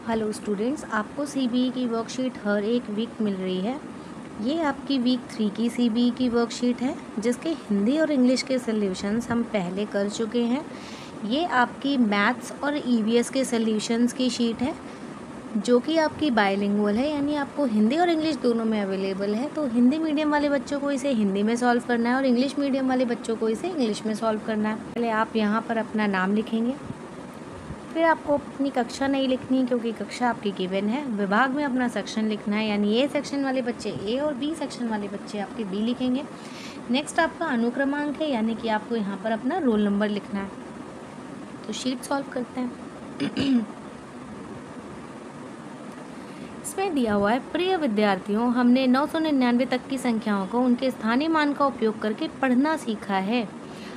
Hello students, आपको CBE की worksheet हर एक वीक मिल रही है। ये आपकी वीक 3 की सीबीई की वर्कशीट है, जिसके हिंदी और इंग्लिश के सॉल्यूशंस हम पहले कर चुके हैं। ये आपकी मैथ्स और ईवीएस के सॉल्यूशंस की शीट है, जो कि आपकी बायलिंगुअल है, यानी आपको हिंदी और इंग्लिश दोनों में अवेलेबल है। तो हिंदी मीडियम वाले बच्चों को इसे हिंदी में सॉल्व करना है और इंग्लिश मीडियम वाले बच्चों को इसे इंग्लिश में सॉल्व करना है। पहले आप यहाँ पर अपना नाम लिखेंगे, फिर आपको अपनी कक्षा नहीं लिखनी क्योंकि कक्षा आपकी गिवन है। विभाग में अपना सेक्शन लिखना है, यानी ए सेक्शन वाले बच्चे ए और बी सेक्शन वाले बच्चे आपके बी लिखेंगे। नेक्स्ट आपका अनुक्रमांक है, यानी कि आपको यहाँ पर अपना रोल नंबर लिखना है। तो शीट सॉल्व करते हैं। इसमें दिया हुआ है, प्रिय विद्यार्थियों, हमने 999 तक की संख्याओं को उनके स्थानीय मान का उपयोग करके पढ़ना सीखा है।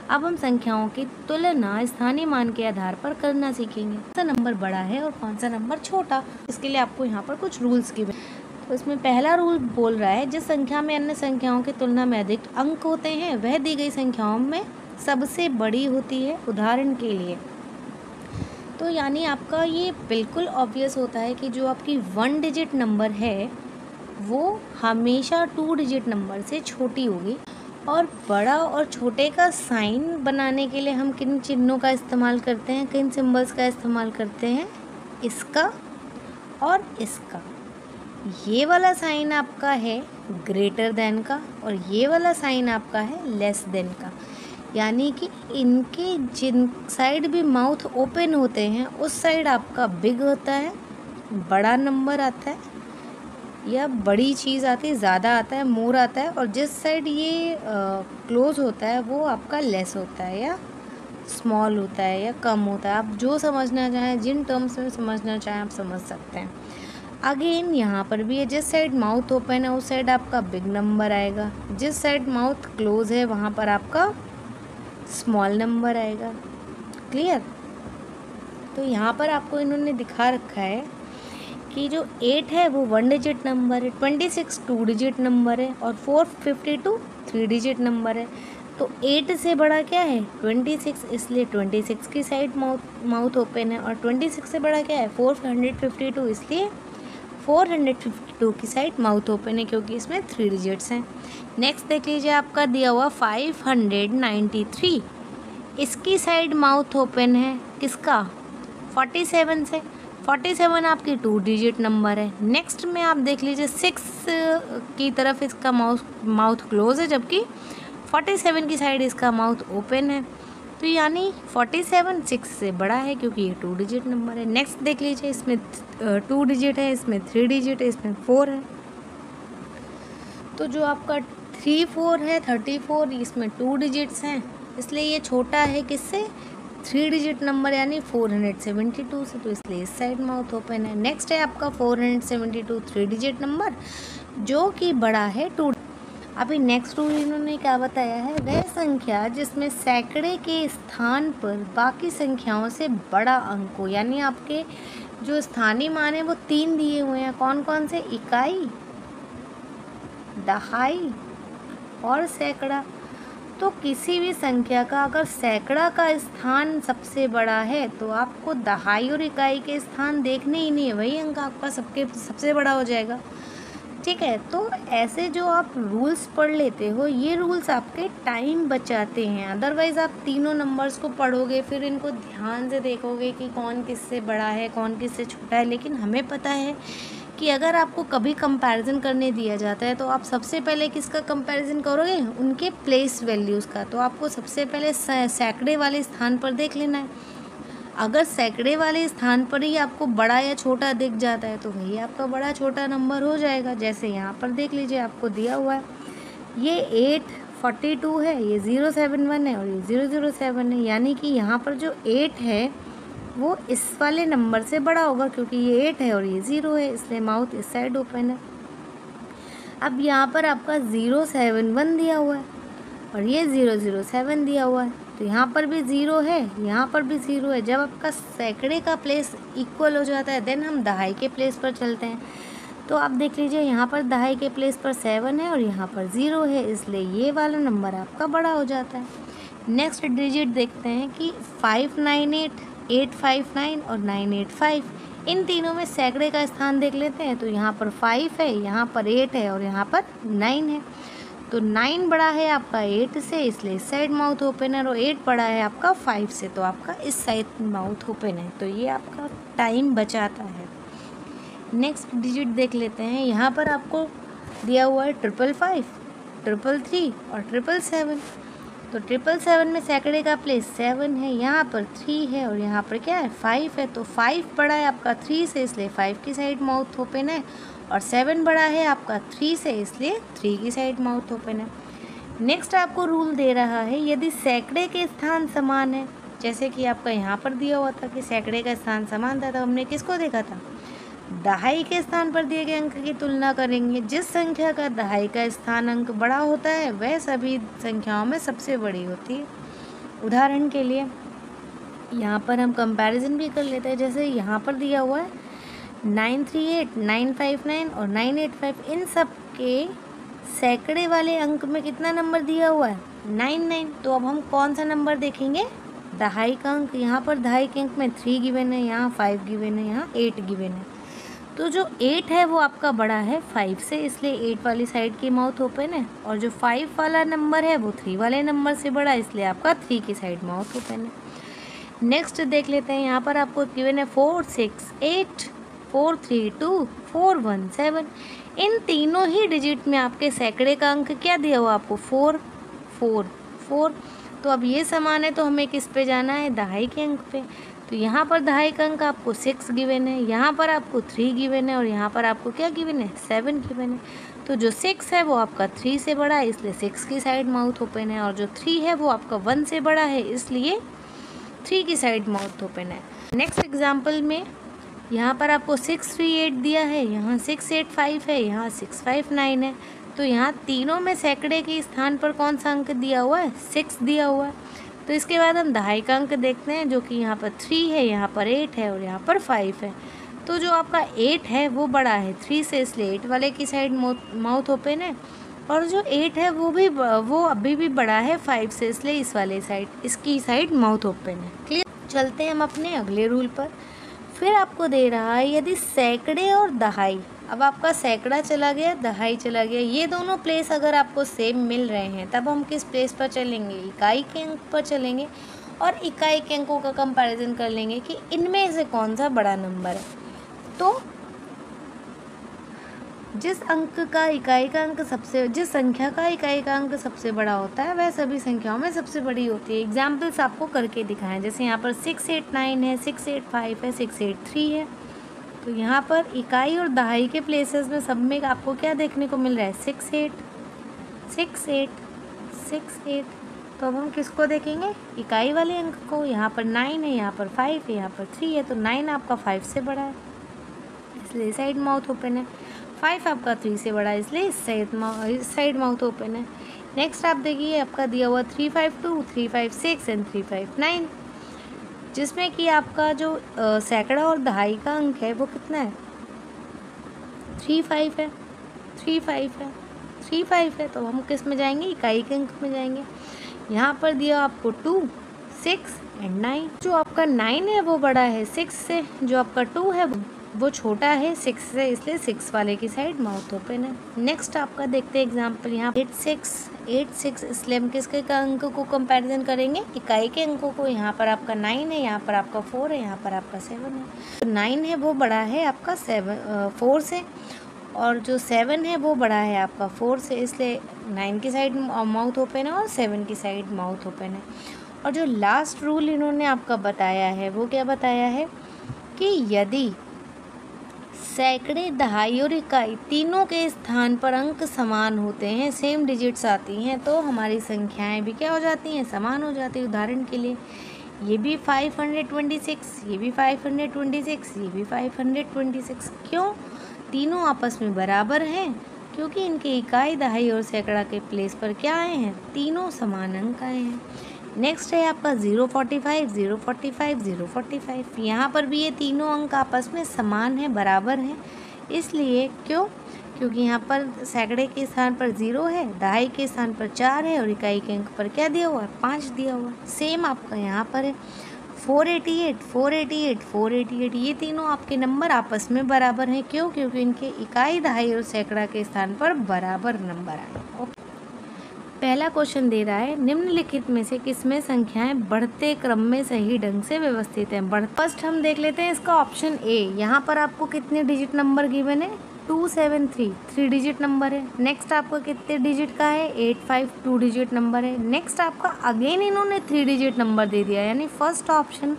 अब हम संख्याओं की तुलना स्थानीय मान के आधार पर करना सीखेंगे। कौन सा नंबर बड़ा है और कौन सा नंबर छोटा। इसके लिए आपको यहाँ पर कुछ रूल्स गिवन। तो इसमें पहला रूल बोल रहा है, जिस संख्या में अन्य संख्याओं की तुलना में अधिक अंक होते हैं वह दी गई संख्याओं में सबसे बड़ी होती है। उदाहरण के लिए तो यानी आपका ये बिल्कुल ऑब्वियस होता है कि जो आपकी 1 डिजिट नंबर है वो हमेशा 2 डिजिट नंबर से छोटी होगी। और बड़ा और छोटे का साइन बनाने के लिए हम किन चिन्हों का इस्तेमाल करते हैं, किन सिंबल्स का इस्तेमाल करते हैं, इसका और इसका। ये वाला साइन आपका है ग्रेटर देन का और ये वाला साइन आपका है लेस देन का। यानी कि इनके जिन साइड भी माउथ ओपन होते हैं उस साइड आपका बिग होता है, बड़ा नंबर आता है या बड़ी चीज़ आती है, ज़्यादा आता है, मोर आता है। और जिस साइड ये क्लोज होता है वो आपका लेस होता है या स्मॉल होता है या कम होता है। आप जो समझना चाहें, जिन टर्म्स में समझना चाहें आप समझ सकते हैं। अगेन यहाँ पर भी है, जिस साइड माउथ ओपन है उस साइड आपका बिग नंबर आएगा, जिस साइड माउथ क्लोज है वहाँ पर आपका स्मॉल नंबर आएगा। क्लियर। तो यहाँ पर आपको इन्होंने दिखा रखा है कि जो 8 है वो 1 डिजिट नंबर है, 26 2 डिजिट नंबर है और 452 3 डिजिट नंबर है। तो 8 से बड़ा क्या है 26, इसलिए 26 की साइड माउथ ओपन है। और 26 से बड़ा क्या है 452, इसलिए 452 की साइड माउथ ओपन है, क्योंकि इसमें 3 डिजिट्स हैं। नेक्स्ट देख लीजिए, आपका दिया हुआ 593, इसकी साइड माउथ ओपन है किसका 47 से। 47 आपकी 2 डिजिट नंबर है। नेक्स्ट में आप देख लीजिए 6 की तरफ इसका माउथ क्लोज है, जबकि 47 की साइड इसका माउथ ओपन है। तो यानी 47 6 से बड़ा है, क्योंकि ये 2 डिजिट नंबर है। नेक्स्ट देख लीजिए, इसमें 2 डिजिट है, इसमें 3 डिजिट है, इसमें 4 है। तो जो आपका 3 4 है 34, इसमें 2 डिजिट्स हैं, इसलिए ये छोटा है किससे 3 डिजिट नंबर यानी 472 से, तो इसलिए इस साइड माउथ ओपन है। नेक्स्ट है आपका 472 3 डिजिट नंबर, जो कि बड़ा है 2। अभी नेक्स्ट रूल इन्होंने क्या बताया है, वह संख्या जिसमें सैकड़े के स्थान पर बाकी संख्याओं से बड़ा अंक हो। यानी आपके जो स्थानीय मान है वो 3 दिए हुए हैं, कौन कौन से, इकाई, दहाई और सैकड़ा। तो किसी भी संख्या का अगर सैकड़ा का स्थान सबसे बड़ा है तो आपको दहाई और इकाई के स्थान देखने ही नहीं है, वही अंक आपका सबसे बड़ा हो जाएगा। ठीक है। तो ऐसे जो आप रूल्स पढ़ लेते हो, ये रूल्स आपके टाइम बचाते हैं। अदरवाइज़ आप तीनों नंबर्स को पढ़ोगे, फिर इनको ध्यान से देखोगे कि कौन किससे बड़ा है कौन किससे छोटा है। लेकिन हमें पता है कि अगर आपको कभी कंपैरिजन करने दिया जाता है तो आप सबसे पहले किसका कंपैरिजन करोगे, उनके प्लेस वैल्यूज़ का। तो आपको सबसे पहले सैकड़े वाले स्थान पर देख लेना है। अगर सैकड़े वाले स्थान पर ही आपको बड़ा या छोटा दिख जाता है तो वही आपका बड़ा छोटा नंबर हो जाएगा। जैसे यहाँ पर देख लीजिए, आपको दिया हुआ है ये 842 है, ये 071 है और ये 007 है। यानी कि यहाँ पर जो 8 है वो इस वाले नंबर से बड़ा होगा, क्योंकि ये 8 है और ये 0 है, इसलिए माउथ इस साइड ओपन है। अब यहाँ पर आपका 071 दिया हुआ है और ये 007 दिया हुआ है, तो यहाँ पर भी 0 है, यहाँ पर भी 0 है। जब आपका सैकड़े का प्लेस इक्वल हो जाता है देन हम दहाई के प्लेस पर चलते हैं। तो आप देख लीजिए, यहाँ पर दहाई के प्लेस पर 7 है और यहाँ पर 0 है, इसलिए ये वाला नंबर आपका बड़ा हो जाता है। नेक्स्ट डिजिट देखते हैं कि 598, 859 और 985, इन तीनों में सैकड़े का स्थान देख लेते हैं। तो यहाँ पर 5 है, यहाँ पर 8 है और यहाँ पर 9 है। तो 9 बड़ा है आपका 8 से, इसलिए इस साइड माउथ ओपन है, और 8 बड़ा है आपका 5 से, तो आपका इस साइड माउथ ओपन है। तो ये आपका टाइम बचाता है। नेक्स्ट डिजिट देख लेते हैं। यहाँ पर आपको दिया हुआ है 555, 333 और 777। तो 777 में सैकड़े का प्लेस 7 है, यहाँ पर 3 है और यहाँ पर क्या है 5 है। तो 5 बड़ा है आपका 3 से, इसलिए 5 की साइड माउथ ओपन है, और 7 बड़ा है आपका 3 से, इसलिए 3 की साइड माउथ ओपन है। नेक्स्ट आपको रूल दे रहा है, यदि सैकड़े के स्थान समान है, जैसे कि आपका यहाँ पर दिया हुआ था कि सैकड़े का स्थान समान था, तो हमने किसको देखा था, दहाई के स्थान पर दिए गए अंक की तुलना करेंगे। जिस संख्या का दहाई का स्थान अंक बड़ा होता है वह सभी संख्याओं में सबसे बड़ी होती है। उदाहरण के लिए यहाँ पर हम कंपैरिजन भी कर लेते हैं। जैसे यहाँ पर दिया हुआ है 938, 959 और 985, इन सब के सैकड़े वाले अंक में कितना नंबर दिया हुआ है 99। तो अब हम कौन सा नंबर देखेंगे, दहाई का अंक। यहाँ पर दहाई के अंक में 3 गिवन है, यहाँ 5 गिवन है, यहाँ 8 गिवन है। तो जो 8 है वो आपका बड़ा है 5 से, इसलिए 8 वाली साइड की माउथ ओपन है, और जो 5 वाला नंबर है वो 3 वाले नंबर से बड़ा है, इसलिए आपका 3 की साइड माउथ ओपन है। नेक्स्ट देख लेते हैं। यहाँ पर आपको गिवन है 4 6 8 4 3 2 4 1 7। इन तीनों ही डिजिट में आपके सैकड़े का अंक क्या दिया हुआ आपको 4 4 4। तो अब ये समान है, तो हमें किस पे जाना है, दहाई के अंक पे। तो यहाँ पर दहाई का अंक आपको 6 गिवन है, यहाँ पर आपको 3 गिवन है और यहाँ पर आपको क्या गिवन है 7 गिवन है। तो जो 6 है वो आपका 3 से बड़ा है, इसलिए 6 की साइड माउथ ओपन है, और जो 3 है वो आपका 1 से बड़ा है, इसलिए 3 की साइड माउथ ओपन है। नेक्स्ट एग्जाम्पल में यहाँ पर आपको 638 दिया है, यहाँ 685 है, यहाँ 659 है। तो यहाँ तीनों में सैकड़े के स्थान पर कौन सा अंक दिया हुआ है, 6 दिया हुआ है। तो इसके बाद हम दहाई का अंक देखते हैं, जो कि यहाँ पर 3 है, यहाँ पर 8 है और यहाँ पर 5 है। तो जो आपका 8 है वो बड़ा है 3 से, इसलिए 8 वाले की साइड माउथ ओपन है, और जो 8 है वो अभी भी बड़ा है 5 से, इसलिए इस वाले साइड इसकी साइड माउथ ओपन है। क्लियर। चलते हैं हम अपने अगले रूल पर। फिर आपको दे रहा है, यदि सैकड़े और दहाई, अब आपका सैकड़ा चला गया, दहाई चला गया, ये दोनों प्लेस अगर आपको सेम मिल रहे हैं, तब हम किस प्लेस पर चलेंगे, इकाई के अंक पर चलेंगे, और इकाई के अंकों का कंपैरिजन कर लेंगे कि इनमें से कौन सा बड़ा नंबर है। तो जिस संख्या का इकाई का अंक सबसे बड़ा होता है वह सभी संख्याओं में सबसे बड़ी होती है। एग्जाम्पल्स आपको करके दिखाएं। जैसे यहाँ पर 689 है, 685 है, 683 है। तो यहाँ पर इकाई और दहाई के प्लेसेस में सब में आपको क्या देखने को मिल रहा है, 6 8 6 8। तो अब हम किसको देखेंगे, इकाई वाले अंक को। यहाँ पर 9 है, यहाँ पर 5 है, यहाँ पर 3 है। तो 9 आपका 5 से बड़ा है, इसलिए साइड माउथ ओपन है। 5 आपका 3 से बड़ा है, इसलिए इस साइड माउथ ओपन है। नेक्स्ट आप देखिए, आपका दिया हुआ 352, 356 एंड 359, जिसमें कि आपका जो सैकड़ा और दहाई का अंक है वो कितना है, 35 है, 35 है। तो हम किस में जाएंगे, इकाई के अंक में जाएंगे। यहाँ पर दिया आपको 2 6 एंड 9। जो आपका 9 है वो बड़ा है 6 से, जो आपका 2 है वो छोटा है 6 से, इसलिए 6 वाले की साइड माउथ ओपन है। नेक्स्ट आपका देखते हैं एग्जाम्पल। यहाँ 86, इसलिए हम किसके का अंक को कंपैरिजन करेंगे, इकाई के अंकों को। यहाँ पर आपका 9 है, यहाँ पर आपका 4 है, यहाँ पर आपका 7 है। तो 9 है वो बड़ा है आपका 4 से, और जो 7 है वो बड़ा है आपका 4 से, इसलिए 9 की साइड माउथ ओपन है और 7 की साइड माउथ ओपन है। और जो लास्ट रूल इन्होंने आपका बताया है वो क्या बताया है कि यदि सैकड़े, दहाई और इकाई तीनों के स्थान पर अंक समान होते हैं, सेम डिजिट्स आती हैं, तो हमारी संख्याएं भी क्या हो जाती हैं, समान हो जाती है। उदाहरण के लिए ये भी 526, ये भी 526, ये भी 526। क्यों, तीनों आपस में बराबर हैं, क्योंकि इनके इकाई, दहाई और सैकड़ा के प्लेस पर क्या आए हैं, तीनों समान अंक आए हैं। नेक्स्ट है आपका 045, 045, 045। यहाँ पर भी ये तीनों अंक आपस में समान हैं, बराबर हैं। इसलिए क्योंकि यहाँ पर सैकड़े के स्थान पर 0 है, दहाई के स्थान पर 4 है, और इकाई के अंक पर क्या दिया हुआ है, 5 दिया हुआ है। सेम आपका यहाँ पर है 488, 488, 488, ये तीनों आपके नंबर आपस में बराबर हैं। क्यों? क्योंकि इनके इकाई, दहाई और सैकड़ा के स्थान पर बराबर नंबर आए। पहला क्वेश्चन दे रहा है, निम्नलिखित में से किसमें संख्याएं बढ़ते क्रम में सही ढंग से व्यवस्थित हैं। फर्स्ट हम देख लेते हैं इसका ऑप्शन ए। यहाँ पर आपको कितने डिजिट नंबर गिवन है? 273, 3 डिजिट नंबर है। नेक्स्ट आपका कितने डिजिट का है? 85, 2 डिजिट नंबर है। नेक्स्ट आपका अगेन इन्होंने 3 डिजिट नंबर दे दिया, यानी फर्स्ट ऑप्शन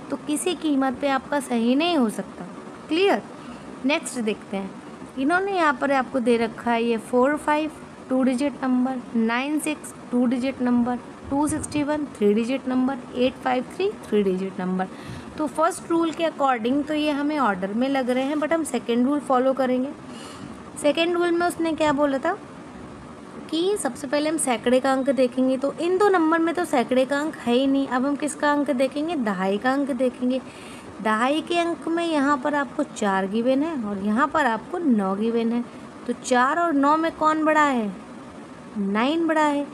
तो किसी कीमत पे आपका सही नहीं हो सकता। क्लियर? नेक्स्ट देखते हैं, इन्होंने यहाँ पर आपको दे रखा है ये 45, 2 digit number, 96, 2 digit number, 261, 3 digit number, 853, 3 digit number. तो फर्स्ट रूल के अकॉर्डिंग तो ये हमें ऑर्डर में लग रहे हैं, बट हम सेकेंड रूल फॉलो करेंगे। सेकेंड रूल में उसने क्या बोला था कि सबसे पहले हम सैकड़े का अंक देखेंगे, तो इन दो नंबर में तो सैकड़े का अंक है ही नहीं। अब हम किसका अंक देखेंगे? दहाई का अंक देखेंगे। दहाई के अंक में यहाँ पर आपको 4 गिवन है और यहाँ पर आपको 9 गिवन है। तो 4 और 9 में कौन बड़ा है? 9 बड़ा है,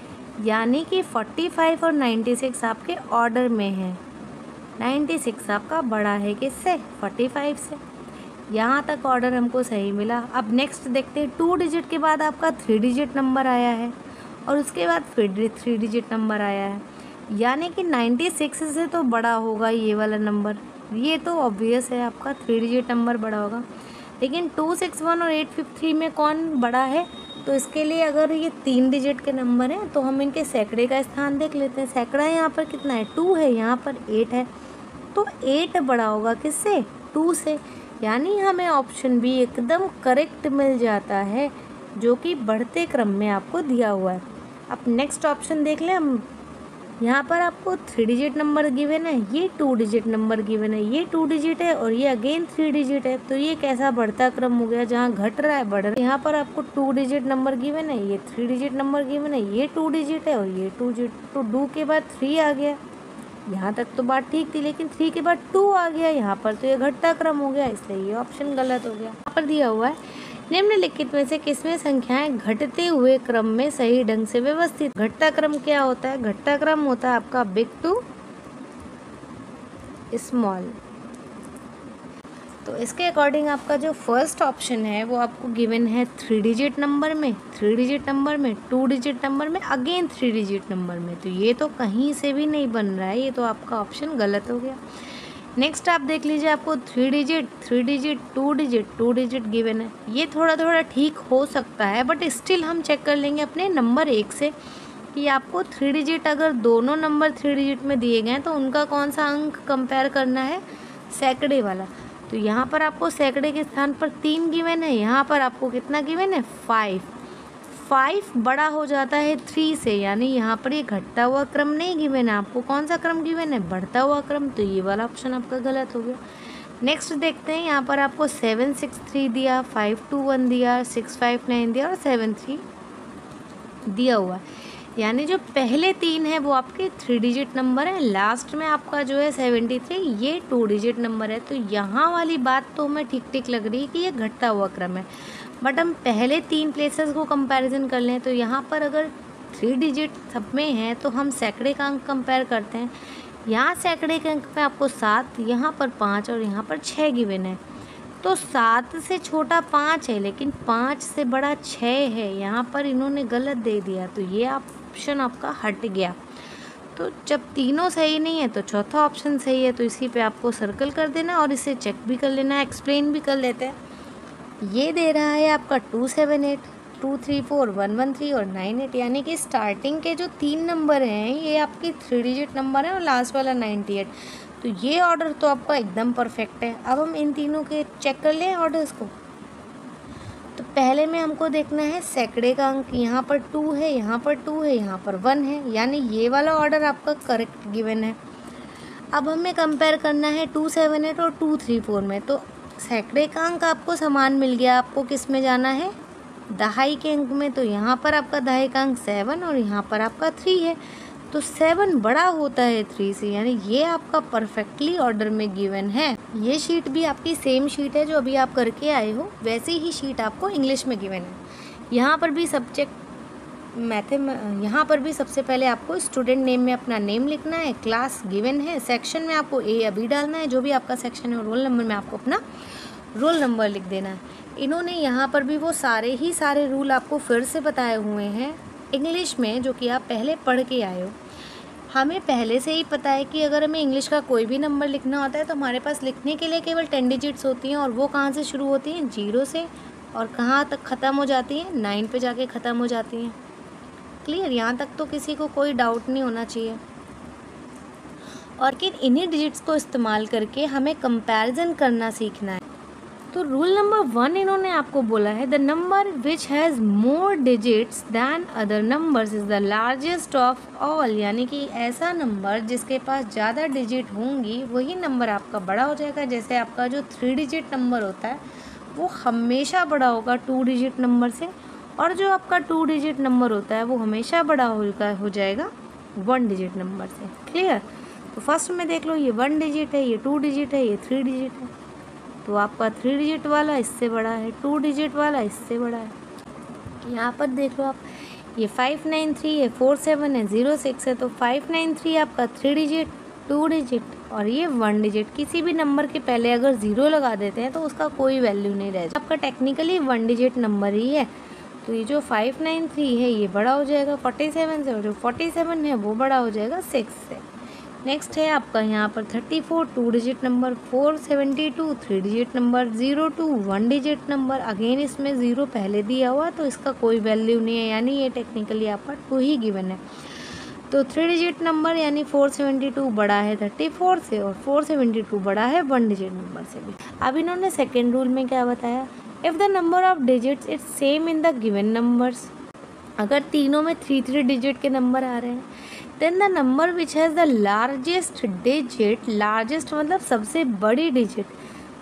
यानी कि 45 और 96 आपके ऑर्डर में है। 96 आपका बड़ा है किससे? 45 से। यहाँ तक ऑर्डर हमको सही मिला। अब नेक्स्ट देखते हैं, 2 डिजिट के बाद आपका 3 डिजिट नंबर आया है और उसके बाद फिर 3 डिजिट नंबर आया है, यानी कि 96 से तो बड़ा होगा ये वाला नंबर। ये तो ऑब्वियस है, आपका 3 डिजिट नंबर बड़ा होगा। लेकिन 261 और 853 में कौन बड़ा है? तो इसके लिए अगर ये 3 डिजिट के नंबर हैं तो हम इनके सैकड़े का स्थान देख लेते हैं। सैकड़ा यहाँ पर कितना है? 2 है, यहाँ पर 8 है, तो 8 बड़ा होगा किससे? 2 से। यानी हमें ऑप्शन बी एकदम करेक्ट मिल जाता है, जो कि बढ़ते क्रम में आपको दिया हुआ है। अब नेक्स्ट ऑप्शन देख लें हम। यहाँ पर आपको 3 डिजिट नंबर गिवन है, ये 2 डिजिट नंबर गिवन है, ये 2 डिजिट है और ये अगेन 3 डिजिट है। तो ये कैसा बढ़ता क्रम हो गया? जहाँ घट रहा है बढ़ रहा है। यहाँ पर आपको 2 डिजिट नंबर गिवन है, ये 3 डिजिट नंबर गिवन है, ये 2 डिजिट है और ये 2 डिजिट। तो 2 के बाद 3 आ गया। यहाँ तक तो बात ठीक थी, लेकिन 3 के बाद 2 आ गया यहाँ पर, तो ये घटता क्रम हो गया, इसलिए ये ऑप्शन गलत हो गया। यहाँ पर दिया हुआ है, निम्नलिखित में से किसमें संख्याएं घटते हुए क्रम में सही ढंग से व्यवस्थित। घटता क्रम क्या होता है? घटता क्रम होता है आपका बिग टू स्मॉल। तो इसके अकॉर्डिंग आपका जो फर्स्ट ऑप्शन है वो आपको गिवन है 3 डिजिट नंबर में, 3 डिजिट नंबर में, 2 डिजिट नंबर में, अगेन 3 डिजिट नंबर में। तो ये तो कहीं से भी नहीं बन रहा है, ये तो आपका ऑप्शन गलत हो गया। नेक्स्ट आप देख लीजिए, आपको 3 digit, 3 digit, 2 digit, 2 digit given है। ये थोड़ा थोड़ा ठीक हो सकता है, बट स्टिल हम चेक कर लेंगे अपने नंबर 1 से कि आपको 3 डिजिट अगर दोनों नंबर 3 डिजिट में दिए गए हैं तो उनका कौन सा अंक कंपेयर करना है? सैकड़े वाला। तो यहाँ पर आपको सैकड़े के स्थान पर 3 गिवन है, यहाँ पर आपको कितना गिवन है? 5। 5 बड़ा हो जाता है 3 से, यानी यहाँ पर ये घटता हुआ क्रम नहीं गिवन है, आपको कौन सा क्रम गिवन है? बढ़ता हुआ क्रम। तो ये वाला ऑप्शन आपका गलत हो गया। नेक्स्ट देखते हैं, यहाँ पर आपको 763 दिया, 521 दिया, 659 दिया और 73 दिया हुआ है। यानी जो पहले 3 है वो आपके 3 डिजिट नंबर है, लास्ट में आपका जो है 73 ये 2 डिजिट नंबर है। तो यहाँ वाली बात तो हमें ठीक ठीक लग रही है कि ये घटता हुआ क्रम है, बट हम पहले 3 प्लेसेस को कंपैरिजन कर लें तो यहाँ पर अगर 3 डिजिट सब में है तो हम सैकड़े का अंक कंपेयर करते हैं। यहाँ सैकड़े के अंक में आपको 7, यहाँ पर 5 और यहाँ पर 6 गिवन है। तो 7 से छोटा 5 है, लेकिन 5 से बड़ा 6 है, यहाँ पर इन्होंने गलत दे दिया, तो ये ऑप्शन आपका हट गया। तो जब तीनों सही नहीं है तो चौथा ऑप्शन सही है, तो इसी पे आपको सर्कल कर देना और इसे चेक भी कर लेना, एक्सप्लेन भी कर लेते हैं। ये दे रहा है आपका 278, 234, 113 और 98, यानी कि स्टार्टिंग के जो 3 नंबर हैं ये आपकी 3 डिजिट नंबर है और लास्ट वाला 98। तो ये ऑर्डर तो आपका एकदम परफेक्ट है। अब हम इन तीनों के चेक कर लें ऑर्डर्स को। तो पहले में हमको देखना है सैकड़े का अंक, यहाँ पर 2 है, यहाँ पर 2 है, यहाँ पर 1 है, यानी ये वाला ऑर्डर आपका करेक्ट गिवन है। अब हमें कंपेयर करना है 278 और 234 में। तो सैकड़े का अंक आपको समान मिल गया, आपको किस में जाना है? दहाई के अंक में। तो यहाँ पर आपका दहाई का अंक 7 और यहाँ पर आपका 3 है, तो 7 बड़ा होता है 3 से, यानी ये आपका परफेक्टली ऑर्डर में गिवन है। ये शीट भी आपकी सेम शीट है जो अभी आप करके आए हो, वैसे ही शीट आपको इंग्लिश में गिवन है। यहाँ पर भी सब्जेक्ट यहाँ पर भी सबसे पहले आपको स्टूडेंट नेम में अपना नेम लिखना है, क्लास गिवन है, सेक्शन में आपको ए या बी डालना है, जो भी आपका सेक्शन है, और रोल नंबर में आपको अपना रोल नंबर लिख देना है। इन्होंने यहाँ पर भी वो सारे रूल आपको फिर से बताए हुए हैं इंग्लिश में, जो कि आप पहले पढ़ के आए हो। हमें पहले से ही पता है कि अगर हमें इंग्लिश का कोई भी नंबर लिखना होता है तो हमारे पास लिखने के लिए केवल 10 डिजिट्स होती हैं, और वो कहाँ से शुरू होती हैं, 0 से, और कहाँ तक ख़त्म हो जाती हैं, 9 पे जाके ख़त्म हो जाती हैं। क्लियर? यहाँ तक तो किसी को कोई डाउट नहीं होना चाहिए। और कि इन्हीं डिजिट्स को इस्तेमाल करके हमें कंपैरिजन करना सीखना है। तो रूल नंबर 1 इन्होंने आपको बोला है, the number which has more digits than other numbers is the largest of all, यानी कि ऐसा नंबर जिसके पास ज़्यादा डिजिट होंगी वही नंबर आपका बड़ा हो जाएगा। जैसे आपका जो 3 डिजिट नंबर होता है वो हमेशा बड़ा होगा 2 डिजिट नंबर से, और जो आपका 2 डिजिट नंबर होता है वो हमेशा बड़ा हो जाएगा 1 डिजिट नंबर से। क्लियर? तो फर्स्ट में देख लो, ये 1 डिजिट है, ये 2 डिजिट है, ये 3 डिजिट है। तो आपका 3 डिजिट वाला इससे बड़ा है, 2 डिजिट वाला इससे बड़ा है। यहाँ पर देख लो आप, ये 593 है, 47 है, 06 है। तो 593 आपका 3 डिजिट, 2 डिजिट, और ये 1 डिजिट। किसी भी नंबर के पहले अगर 0 लगा देते हैं तो उसका कोई वैल्यू नहीं रहेगा, आपका टेक्निकली 1 डिजिट नंबर ही है। तो ये जो 593 है ये बड़ा हो जाएगा 47 से, और जो 47 है वो बड़ा हो जाएगा 6 से। नेक्स्ट है आपका यहाँ पर 34 2 digit number, 472 3 digit number, 02 1 digit number. Again इसमें 0 पहले दिया हुआ तो इसका कोई वैल्यू नहीं है, यानी ये टेक्निकली आपका 2 ही गिवन है। तो 3 डिजिट नंबर यानी 472 बड़ा है 34 से, और 472 बड़ा है 1 डिजिट नंबर से भी। अब इन्होंने सेकेंड रूल में क्या बताया, if the number of digits it's same in the given numbers, अगर तीनों में 3 डिजिट के नंबर आ रहे हैं, then the number which has the largest digit, largest मतलब सबसे बड़ी digit,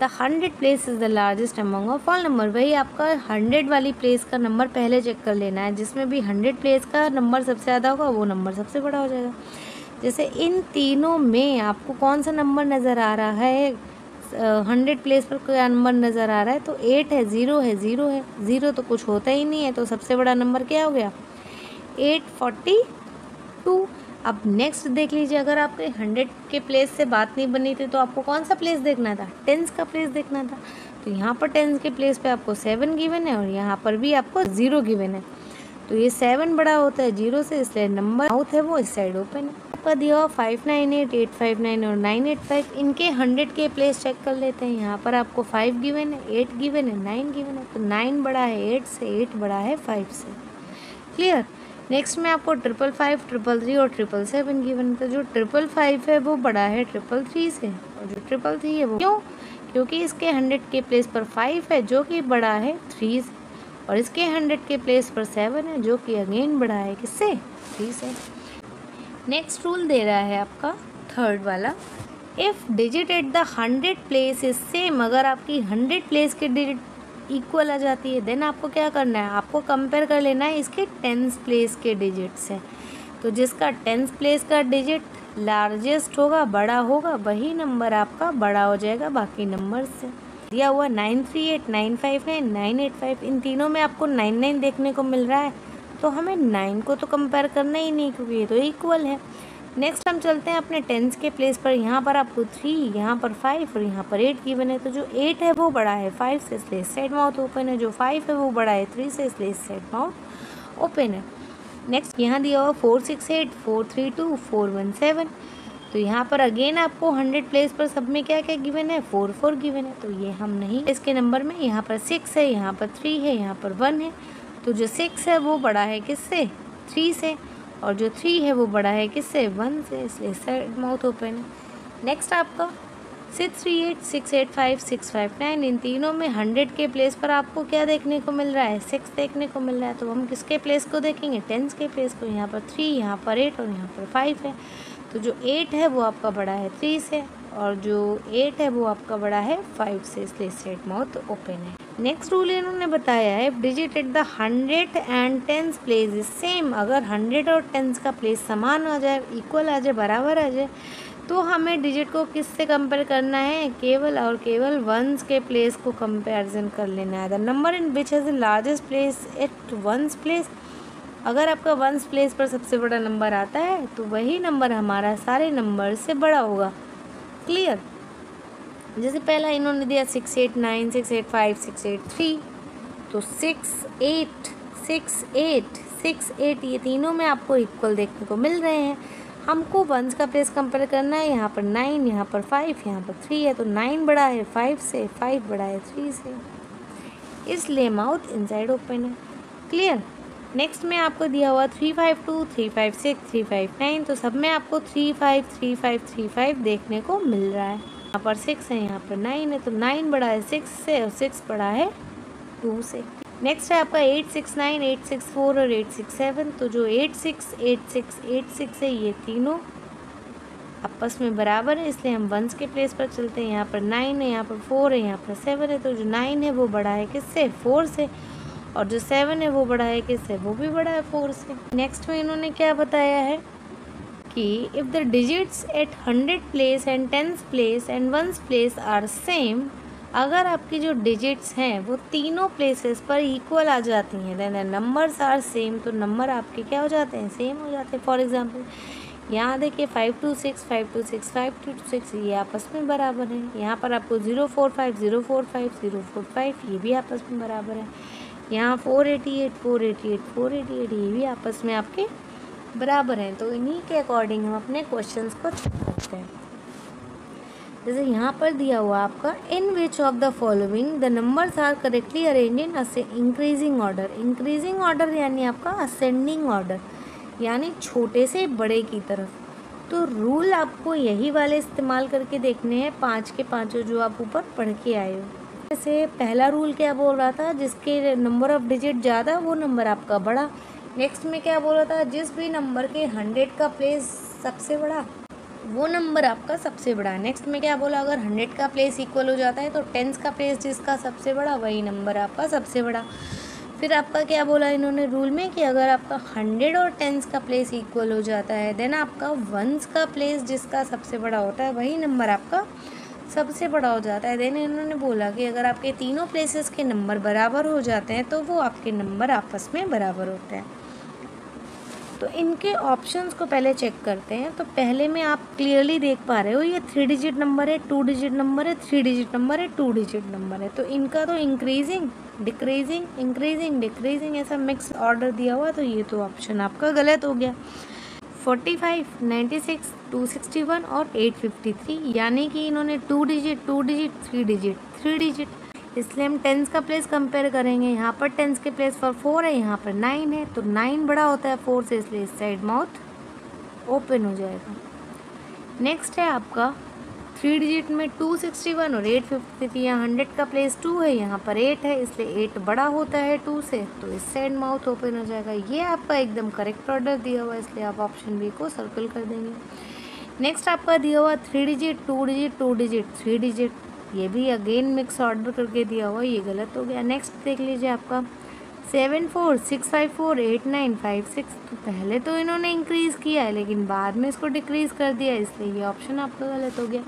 the 100 place is the largest among of all number. वही आपका 100 वाली प्लेस का नंबर पहले चेक कर लेना है, जिसमें भी 100 प्लेस का नंबर सबसे ज़्यादा होगा वो नंबर सबसे बड़ा हो जाएगा। जैसे इन तीनों में आपको कौन सा नंबर नज़र आ रहा है, 100 प्लेस पर क्या नंबर नज़र आ रहा है, तो 8 है, 0 है, 0 है, 0 तो कुछ होता ही नहीं है, तो सबसे बड़ा नंबर क्या हो गया, 842। अब नेक्स्ट देख लीजिए, अगर आपके 100 के प्लेस से बात नहीं बनी थी तो आपको कौन सा प्लेस देखना था, टेंस का प्लेस देखना था। तो यहाँ पर टेंस के प्लेस पे आपको 7 गिवन है, और यहाँ पर भी आपको 0 गिवन है। तो ये 7 बड़ा होता है 0 से, इसलिए नंबर माउथ है वो इस साइड ओपन है। आपका दिया हुआ 598 859 और 985, इनके 100 के प्लेस चेक कर लेते हैं। यहाँ पर आपको 5 गिवन है, 8 गिवन है, 9 गिवन है। तो 9 बड़ा है 8 से, 8 बड़ा है 5 से। क्लियर? नेक्स्ट में आपको 555 333 और 777 गिवन है। तो जो 555 है वो बड़ा है 333 से, और जो 333 है वो क्योंकि इसके 100 के प्लेस पर 5 है जो कि बड़ा है 3 से, और इसके 100 के प्लेस पर 7 है जो कि अगेन बड़ा है किससे, 3 से। नेक्स्ट रूल दे रहा है आपका थर्ड वाला, if digit at the 100 place is same, अगर आपकी 100 प्लेस के डिजिट इक्वल आ जाती है, देन आपको क्या करना है, आपको कंपेयर कर लेना है इसके 10th प्लेस के डिजिट से। तो जिसका 10th प्लेस का डिजिट लार्जेस्ट होगा, बड़ा होगा, वही नंबर आपका बड़ा हो जाएगा बाकी नंबर से। दिया हुआ 938 959 985, इन तीनों में आपको 99 देखने को मिल रहा है, तो हमें 9 को तो कंपेयर करना ही नहीं क्योंकि ये तो इक्वल है। नेक्स्ट हम चलते हैं अपने 10th के प्लेस पर। यहाँ पर आपको 3, यहाँ पर 5 और यहाँ पर 8 गिवन है। तो जो 8 है वो बड़ा है 5 से, इसलिए साइड माउथ ओपन है। जो 5 है वो बड़ा है 3 से, इसलिए साइड माउथ ओपन है। नेक्स्ट यहाँ दिया हुआ 468 432 417। तो यहाँ पर अगेन आपको 100 प्लेस पर सब में क्या क्या गिवन है, 4 4 गिवन है। तो ये हम नहीं, इसके नंबर में यहाँ पर 6 है, यहाँ पर 3 है, यहाँ पर 1 है। तो जो 6 है वो बड़ा है किससे, 3 से, और जो 3 है वो बड़ा है किससे, 1 से, इसलिए साइड माउथ ओपन है। नेक्स्ट आपका 638 685 659, इन तीनों में 100 के प्लेस पर आपको क्या देखने को मिल रहा है, 6 देखने को मिल रहा है। तो हम किसके प्लेस को देखेंगे, 10 के प्लेस को। यहाँ पर 3, यहाँ पर 8 और यहाँ पर 5 है। तो जो 8 है वो आपका बड़ा है 3 से, और जो 8 है वो आपका बड़ा है 5 से, इसलिए साइड माउथ ओपन है। नेक्स्ट रूल इन्होंने बताया है, if digit at the 100 and 10 place is same, अगर 100 और 10 का प्लेस समान आ जाए, इक्वल आ जाए, बराबर आ जाए, तो हमें डिजिट को किससे कंपेयर करना है, केवल और केवल 1s के प्लेस को कंपेरिजन कर लेना है। The number in which has the largest place at 1s place अगर आपका वंस प्लेस पर सबसे बड़ा नंबर आता है तो वही नंबर हमारा सारे नंबर से बड़ा होगा। क्लियर। जैसे पहला इन्होंने दिया 689, 685, 683, तो 6, 8, 6, 8 ये तीनों में आपको इक्वल देखने को मिल रहे हैं। हमको वंस का प्लेस कंपेयर करना है। यहाँ पर 9, यहाँ पर 5, यहाँ पर 3 है, तो 9 बड़ा है 5 से, 5 बड़ा है 3 से, इसलिए माउथ इनसाइड ओपन है। क्लियर। नेक्स्ट में आपको दिया हुआ 352, 356, 359, तो सब में आपको 35, 35, 35 देखने को मिल रहा है। यहाँ पर 6 है, यहाँ पर 9 है, तो 9 बड़ा है 6 से और 6 बड़ा है 2 से। नेक्स्ट है आपका 869, 864 और 867, तो जो 86, 86, 86 है ये तीनों आपस में बराबर है, इसलिए हम वंस के प्लेस पर चलते हैं। यहाँ पर 9 है, यहाँ पर 4 है, यहाँ पर 7 है, तो जो 9 है वो बड़ा है किससे, 4 से, और जो 7 है वो बड़ा है किससे, वो भी बड़ा है 4 से। नेक्स्ट में इन्होंने क्या बताया है कि if the digits at 100 place and 10th place and ones place are same, अगर आपकी जो डिजिट्स हैं वो तीनों प्लेसेस पर इक्वल आ जाती हैं, then the numbers are same, तो नंबर आपके क्या हो जाते हैं, सेम हो जाते हैं। फॉर एग्जांपल यहाँ देखिए 526, 526, 526 ये आपस में बराबर है। यहाँ पर आपको 045, 045, 045 ये भी आपस में बराबर है। यहाँ 488, 488, 488 ये भी आपस में आपके बराबर हैं। तो इन्हीं के अकॉर्डिंग हम अपने क्वेश्चंस को चेक करते हैं। जैसे यहाँ पर दिया हुआ आपका in which of the following the numbers are correctly arrange in increasing order. Increasing order यानी आपका असेंडिंग ऑर्डर, यानी छोटे से बड़े की तरफ। तो रूल आपको यही वाले इस्तेमाल करके देखने हैं, 5 के 5 जो आप ऊपर पढ़ के आए हो। जैसे पहला रूल क्या बोल रहा था, जिसके नंबर ऑफ डिजिट ज़्यादा वो नंबर आपका बड़ा। नेक्स्ट में क्या बोल रहा था, जिस भी नंबर के 100 का प्लेस सबसे बड़ा वो नंबर आपका सबसे बड़ा। नेक्स्ट में क्या बोला, अगर 100 का प्लेस इक्वल हो जाता है तो 10 का प्लेस जिसका सबसे बड़ा वही नंबर आपका सबसे बड़ा। फिर आपका क्या बोला इन्होंने रूल में कि अगर आपका 100 और 10 का प्लेस इक्वल हो जाता है देन आपका वंस का प्लेस जिसका सबसे बड़ा होता है वही नंबर आपका सबसे बड़ा हो जाता है। देन इन्होंने बोला कि अगर आपके तीनों प्लेसेस के नंबर बराबर हो जाते हैं तो वो आपके नंबर आपस में बराबर होते हैं। तो इनके ऑप्शंस को पहले चेक करते हैं। तो पहले में आप क्लियरली देख पा रहे हो ये 3 डिजिट नंबर है, 2 डिजिट नंबर है, 3 डिजिट नंबर है, 2 डिजिट नंबर है। तो इनका तो इंक्रीजिंग डिक्रीजिंग इंक्रीजिंग डिक्रीजिंग ऐसा मिक्स ऑर्डर दिया हुआ, तो ये तो ऑप्शन आपका गलत हो गया। 45, 96, 261 और 853 यानी कि इन्होंने 2 डिजिट 2 डिजिट 3 डिजिट 3 डिजिट, इसलिए हम 10s का प्लेस कंपेयर करेंगे। यहाँ पर 10s के प्लेस पर 4 है, यहाँ पर 9 है, तो 9 बड़ा होता है 4 से, इसलिए इस साइड माउथ ओपन हो जाएगा। नेक्स्ट है आपका 3 डिजिट में 261 और 853, यहाँ 100 का प्लेस 2 है, यहाँ पर 8 है, इसलिए 8 बड़ा होता है 2 से, तो इस साइड माउथ ओपन हो जाएगा। ये आपका एकदम करेक्ट ऑर्डर दिया हुआ है, इसलिए आप ऑप्शन बी को सर्कल कर देंगे। नेक्स्ट आपका दिया हुआ 3 डिजिट 2 डिजिट 2 डिजिट 3 डिजिट, ये भी अगेन मिक्स ऑर्डर करके दिया हुआ, ये गलत हो गया। नेक्स्ट देख लीजिए आपका 74, 654, 8956, तो पहले तो इन्होंने इंक्रीज़ किया है लेकिन बाद में इसको डिक्रीज़ कर दिया, इसलिए ये ऑप्शन आपका गलत हो गया।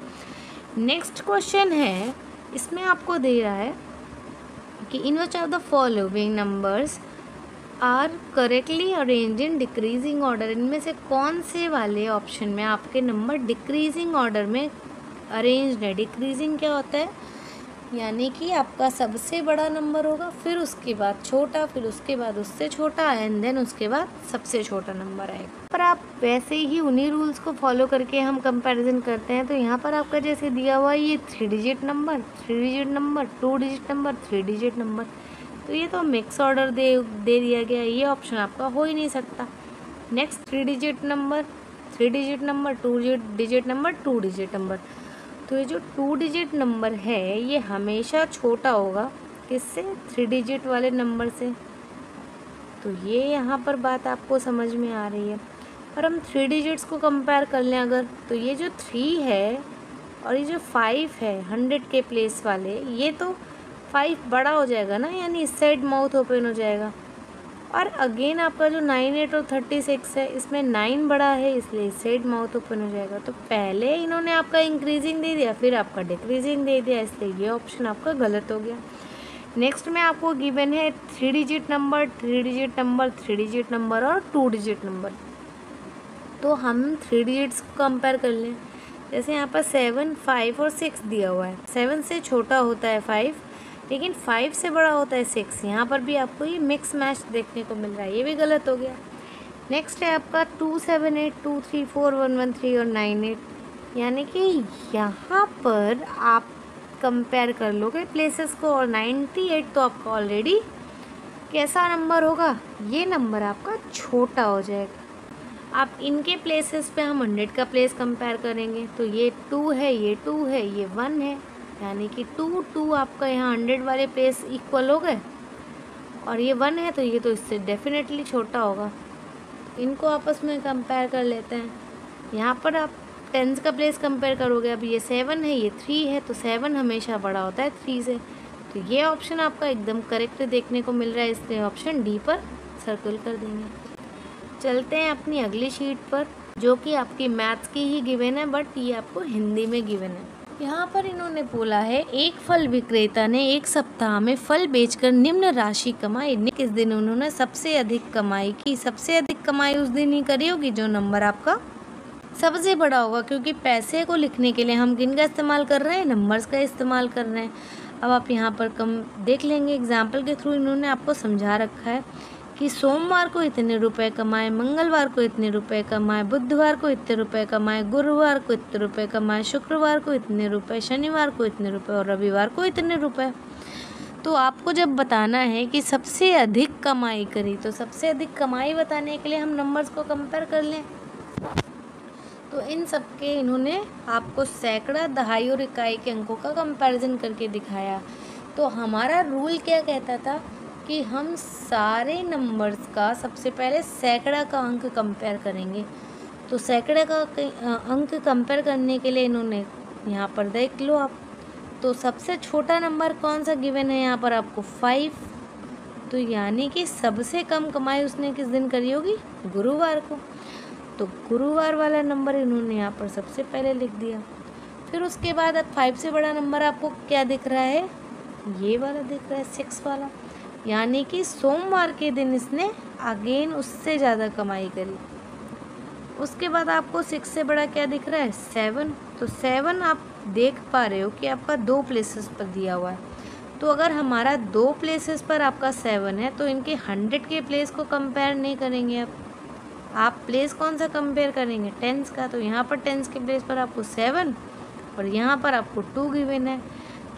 नेक्स्ट क्वेश्चन है, इसमें आपको दे रहा है कि in which of the following numbers are correctly arrange in decreasing order, इनमें से कौन से वाले ऑप्शन में आपके नंबर डिक्रीजिंग ऑर्डर में अरेंज्ड है। डिक्रीजिंग क्या होता है, यानी कि आपका सबसे बड़ा नंबर होगा, फिर उसके बाद छोटा, फिर उसके बाद उससे छोटा, एंड देन उसके बाद सबसे छोटा नंबर आएगा। पर आप वैसे ही उन्हीं रूल्स को फॉलो करके हम कंपैरिजन करते हैं। तो यहाँ पर आपका जैसे दिया हुआ ये 3 digit number 3 digit number 2 digit number 3 digit number, तो ये तो मिक्स ऑर्डर दे दिया गया, ये ऑप्शन आपका हो ही नहीं सकता। Next 3 digit number 3 digit number 2 digit number 2 digit number, तो ये जो 2 डिजिट नंबर है ये हमेशा छोटा होगा किससे, 3 डिजिट वाले नंबर से। तो ये यहाँ पर बात आपको समझ में आ रही है। और हम 3 डिजिट्स को कंपेयर कर लें अगर, तो ये जो 3 है और ये जो 5 है 100 के प्लेस वाले, ये तो 5 बड़ा हो जाएगा ना, यानी इस साइड माउथ ओपन हो जाएगा। और अगेन आपका जो 9, 8 और 36 है, इसमें 9 बड़ा है, इसलिए इस साइड माउथ ओपन हो जाएगा। तो पहले इन्होंने आपका इंक्रीजिंग दे दिया, फिर आपका डिक्रीजिंग दे दिया, इसलिए ये ऑप्शन आपका गलत हो गया। नेक्स्ट में आपको गिवन है 3 digit number, 3 digit number, 3 digit number और 2 डिजिट नंबर। तो हम 3 डिजिट्स को कंपेयर कर लें। जैसे यहाँ पर 7, 5 और 6 दिया हुआ है। 7 से छोटा होता है 5, लेकिन 5 से बड़ा होता है 6। यहाँ पर भी आपको ये मिक्स मैच देखने को मिल रहा है, ये भी गलत हो गया। नेक्स्ट है आपका 2, 7, 8, 2, 3, 4, 1, 1, 3 और 9, 8। यानी कि यहाँ पर आप कंपेयर कर लोगे प्लेसेस को, और 98 तो आपका ऑलरेडी कैसा नंबर होगा, ये नंबर आपका छोटा हो जाएगा। आप इनके प्लेसेस पे हम 100 का प्लेस कंपेयर करेंगे, तो ये 2 है, ये 2 है, ये 1 है, यानी कि 2, 2 आपका यहाँ 100 वाले प्लेस इक्वल हो गए, और ये 1 है तो ये तो इससे डेफिनेटली छोटा होगा। इनको आपस में कंपेयर कर लेते हैं। यहाँ पर आप 10s का प्लेस कंपेयर करोगे, अब ये 7 है, ये 3 है, तो 7 हमेशा बड़ा होता है 3 से। तो ये ऑप्शन आपका एकदम करेक्ट देखने को मिल रहा है, इसलिए ऑप्शन डी पर सर्कल कर देंगे। चलते हैं अपनी अगली शीट पर, जो कि आपकी मैथ्स की ही गिवन है, बट ये आपको हिंदी में गिवन है। यहाँ पर इन्होंने बोला है, एक फल विक्रेता ने एक सप्ताह में फल बेचकर निम्न राशि कमाई। किस दिन उन्होंने सबसे अधिक कमाई की? सबसे अधिक कमाई उस दिन ही करी होगी जो नंबर आपका सबसे बड़ा होगा, क्योंकि पैसे को लिखने के लिए हम किन का इस्तेमाल कर रहे हैं? नंबर्स का इस्तेमाल कर रहे हैं। अब आप यहाँ पर कम देख लेंगे, एग्जाम्पल के थ्रू इन्होंने आपको समझा रखा है कि सोमवार को इतने रुपए कमाए, मंगलवार को इतने रुपए कमाए, बुधवार को इतने रुपए कमाए, गुरुवार को इतने रुपए कमाए, शुक्रवार को इतने रुपए, शनिवार को इतने रुपए और रविवार को इतने रुपए। तो आपको जब बताना है कि सबसे अधिक कमाई करी, तो सबसे अधिक कमाई बताने के लिए हम नंबर्स को कंपेयर कर लें। तो इन सब के इन्होंने आपको सैकड़ा, दहाई और इकाई के अंकों का कंपैरिजन करके दिखाया। तो हमारा रूल क्या कहता था कि हम सारे नंबर्स का सबसे पहले सैकड़ा का अंक कंपेयर करेंगे। तो सैकड़ा का अंक कंपेयर करने के लिए इन्होंने यहाँ पर देख लो आप, तो सबसे छोटा नंबर कौन सा गिवन है यहाँ पर आपको? 5। तो यानी कि सबसे कम कमाई उसने किस दिन करी होगी? गुरुवार को। तो गुरुवार वाला नंबर इन्होंने यहाँ पर सबसे पहले लिख दिया। फिर उसके बाद अब 5 से बड़ा नंबर आपको क्या दिख रहा है? ये वाला दिख रहा है, 6 वाला। यानी कि सोमवार के दिन इसने अगेन उससे ज़्यादा कमाई करी। उसके बाद आपको 6 से बड़ा क्या दिख रहा है? 7। तो 7 आप देख पा रहे हो कि आपका 2 प्लेसेस पर दिया हुआ है। तो अगर हमारा 2 प्लेसेस पर आपका 7 है, तो इनके 100 के प्लेस को कंपेयर नहीं करेंगे। आप प्लेस कौन सा कंपेयर करेंगे? 10s का। तो यहाँ पर 10s के प्लेस पर आपको 7 और यहाँ पर आपको 2 गिवन है।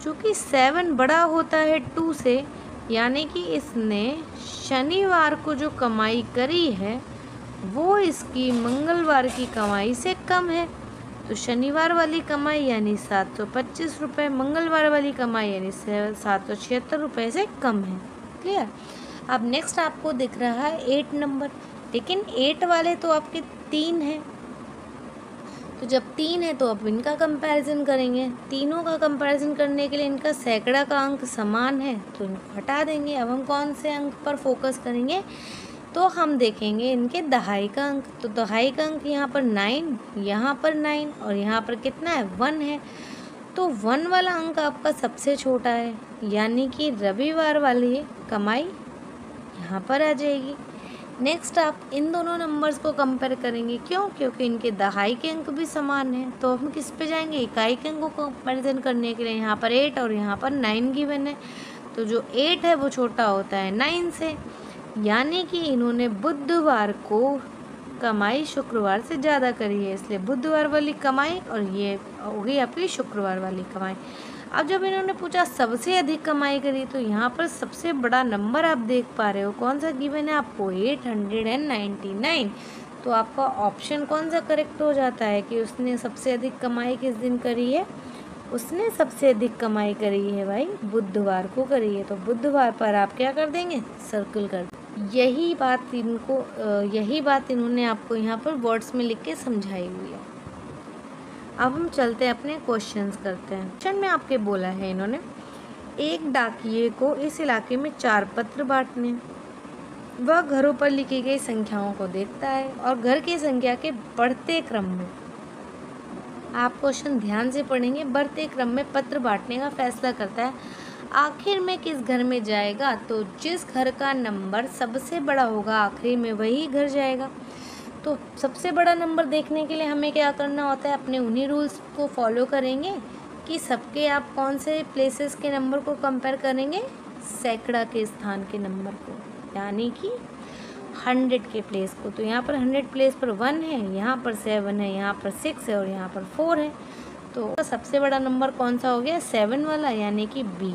चूँकि 7 बड़ा होता है 2 से, यानी कि इसने शनिवार को जो कमाई करी है वो इसकी मंगलवार की कमाई से कम है। तो शनिवार वाली कमाई यानी 725 रुपये, मंगलवार वाली कमाई यानी 776 रुपये से कम है। क्लियर? अब नेक्स्ट आपको दिख रहा है 8 नंबर, लेकिन 8 वाले तो आपके 3 हैं। तो जब 3 है तो अब इनका कंपैरिजन करेंगे। तीनों का कंपैरिजन करने के लिए इनका सैकड़ा का अंक समान है, तो इनको हटा देंगे। अब हम कौन से अंक पर फोकस करेंगे? तो हम देखेंगे इनके दहाई का अंक। तो दहाई का अंक यहाँ पर 9, यहाँ पर 9 और यहाँ पर कितना है? 1 है। तो 1 वाला अंक आपका सबसे छोटा है, यानी कि रविवार वाली कमाई यहाँ पर आ जाएगी। नेक्स्ट आप इन दोनों नंबर्स को कंपेयर करेंगे। क्यों? क्योंकि इनके दहाई के अंक भी समान हैं। तो हम किस पे जाएंगे? इकाई के अंकों को कंपेरिजन करने के लिए। यहाँ पर 8 और यहाँ पर 9 गिवन है। तो जो 8 है वो छोटा होता है 9 से, यानी कि इन्होंने बुधवार को कमाई शुक्रवार से ज़्यादा करी है, इसलिए बुधवार वाली कमाई और ये हो गई आपकी शुक्रवार वाली कमाई। अब जब इन्होंने पूछा सबसे अधिक कमाई करी, तो यहाँ पर सबसे बड़ा नंबर आप देख पा रहे हो कौन सा गिवन है आपको? 899। तो आपका ऑप्शन कौन सा करेक्ट हो जाता है कि उसने सबसे अधिक कमाई किस दिन करी है? उसने सबसे अधिक कमाई करी है भाई बुधवार को करी है। तो बुधवार पर आप क्या कर देंगे? सर्कल कर देंगे। यही बात इन्होंने आपको यहाँ पर वर्ड्स में लिख के समझाई हुई है। अब हम चलते हैं अपने क्वेश्चंस करते हैं। क्वेश्चन में आपके बोला है इन्होंने, एक डाकिये को इस इलाके में 4 पत्र बांटने। वह घरों पर लिखी गई संख्याओं को देखता है और घर की संख्या के बढ़ते क्रम में, आप क्वेश्चन ध्यान से पढ़ेंगे, बढ़ते क्रम में पत्र बांटने का फैसला करता है। आखिर में किस घर में जाएगा? तो जिस घर का नंबर सबसे बड़ा होगा आखिरी में वही घर जाएगा। तो सबसे बड़ा नंबर देखने के लिए हमें क्या करना होता है, अपने उन्हीं रूल्स को फॉलो करेंगे कि सबके आप कौन से प्लेसेस के नंबर को कंपेयर करेंगे, सैकड़ा के स्थान के नंबर को, यानी कि 100 के प्लेस को। तो यहाँ पर 100 प्लेस पर 1 है, यहाँ पर 7 है, यहाँ पर 6 है और यहाँ पर 4 है। तो सबसे बड़ा नंबर कौन सा हो गया, 7 वाला, यानी कि बी।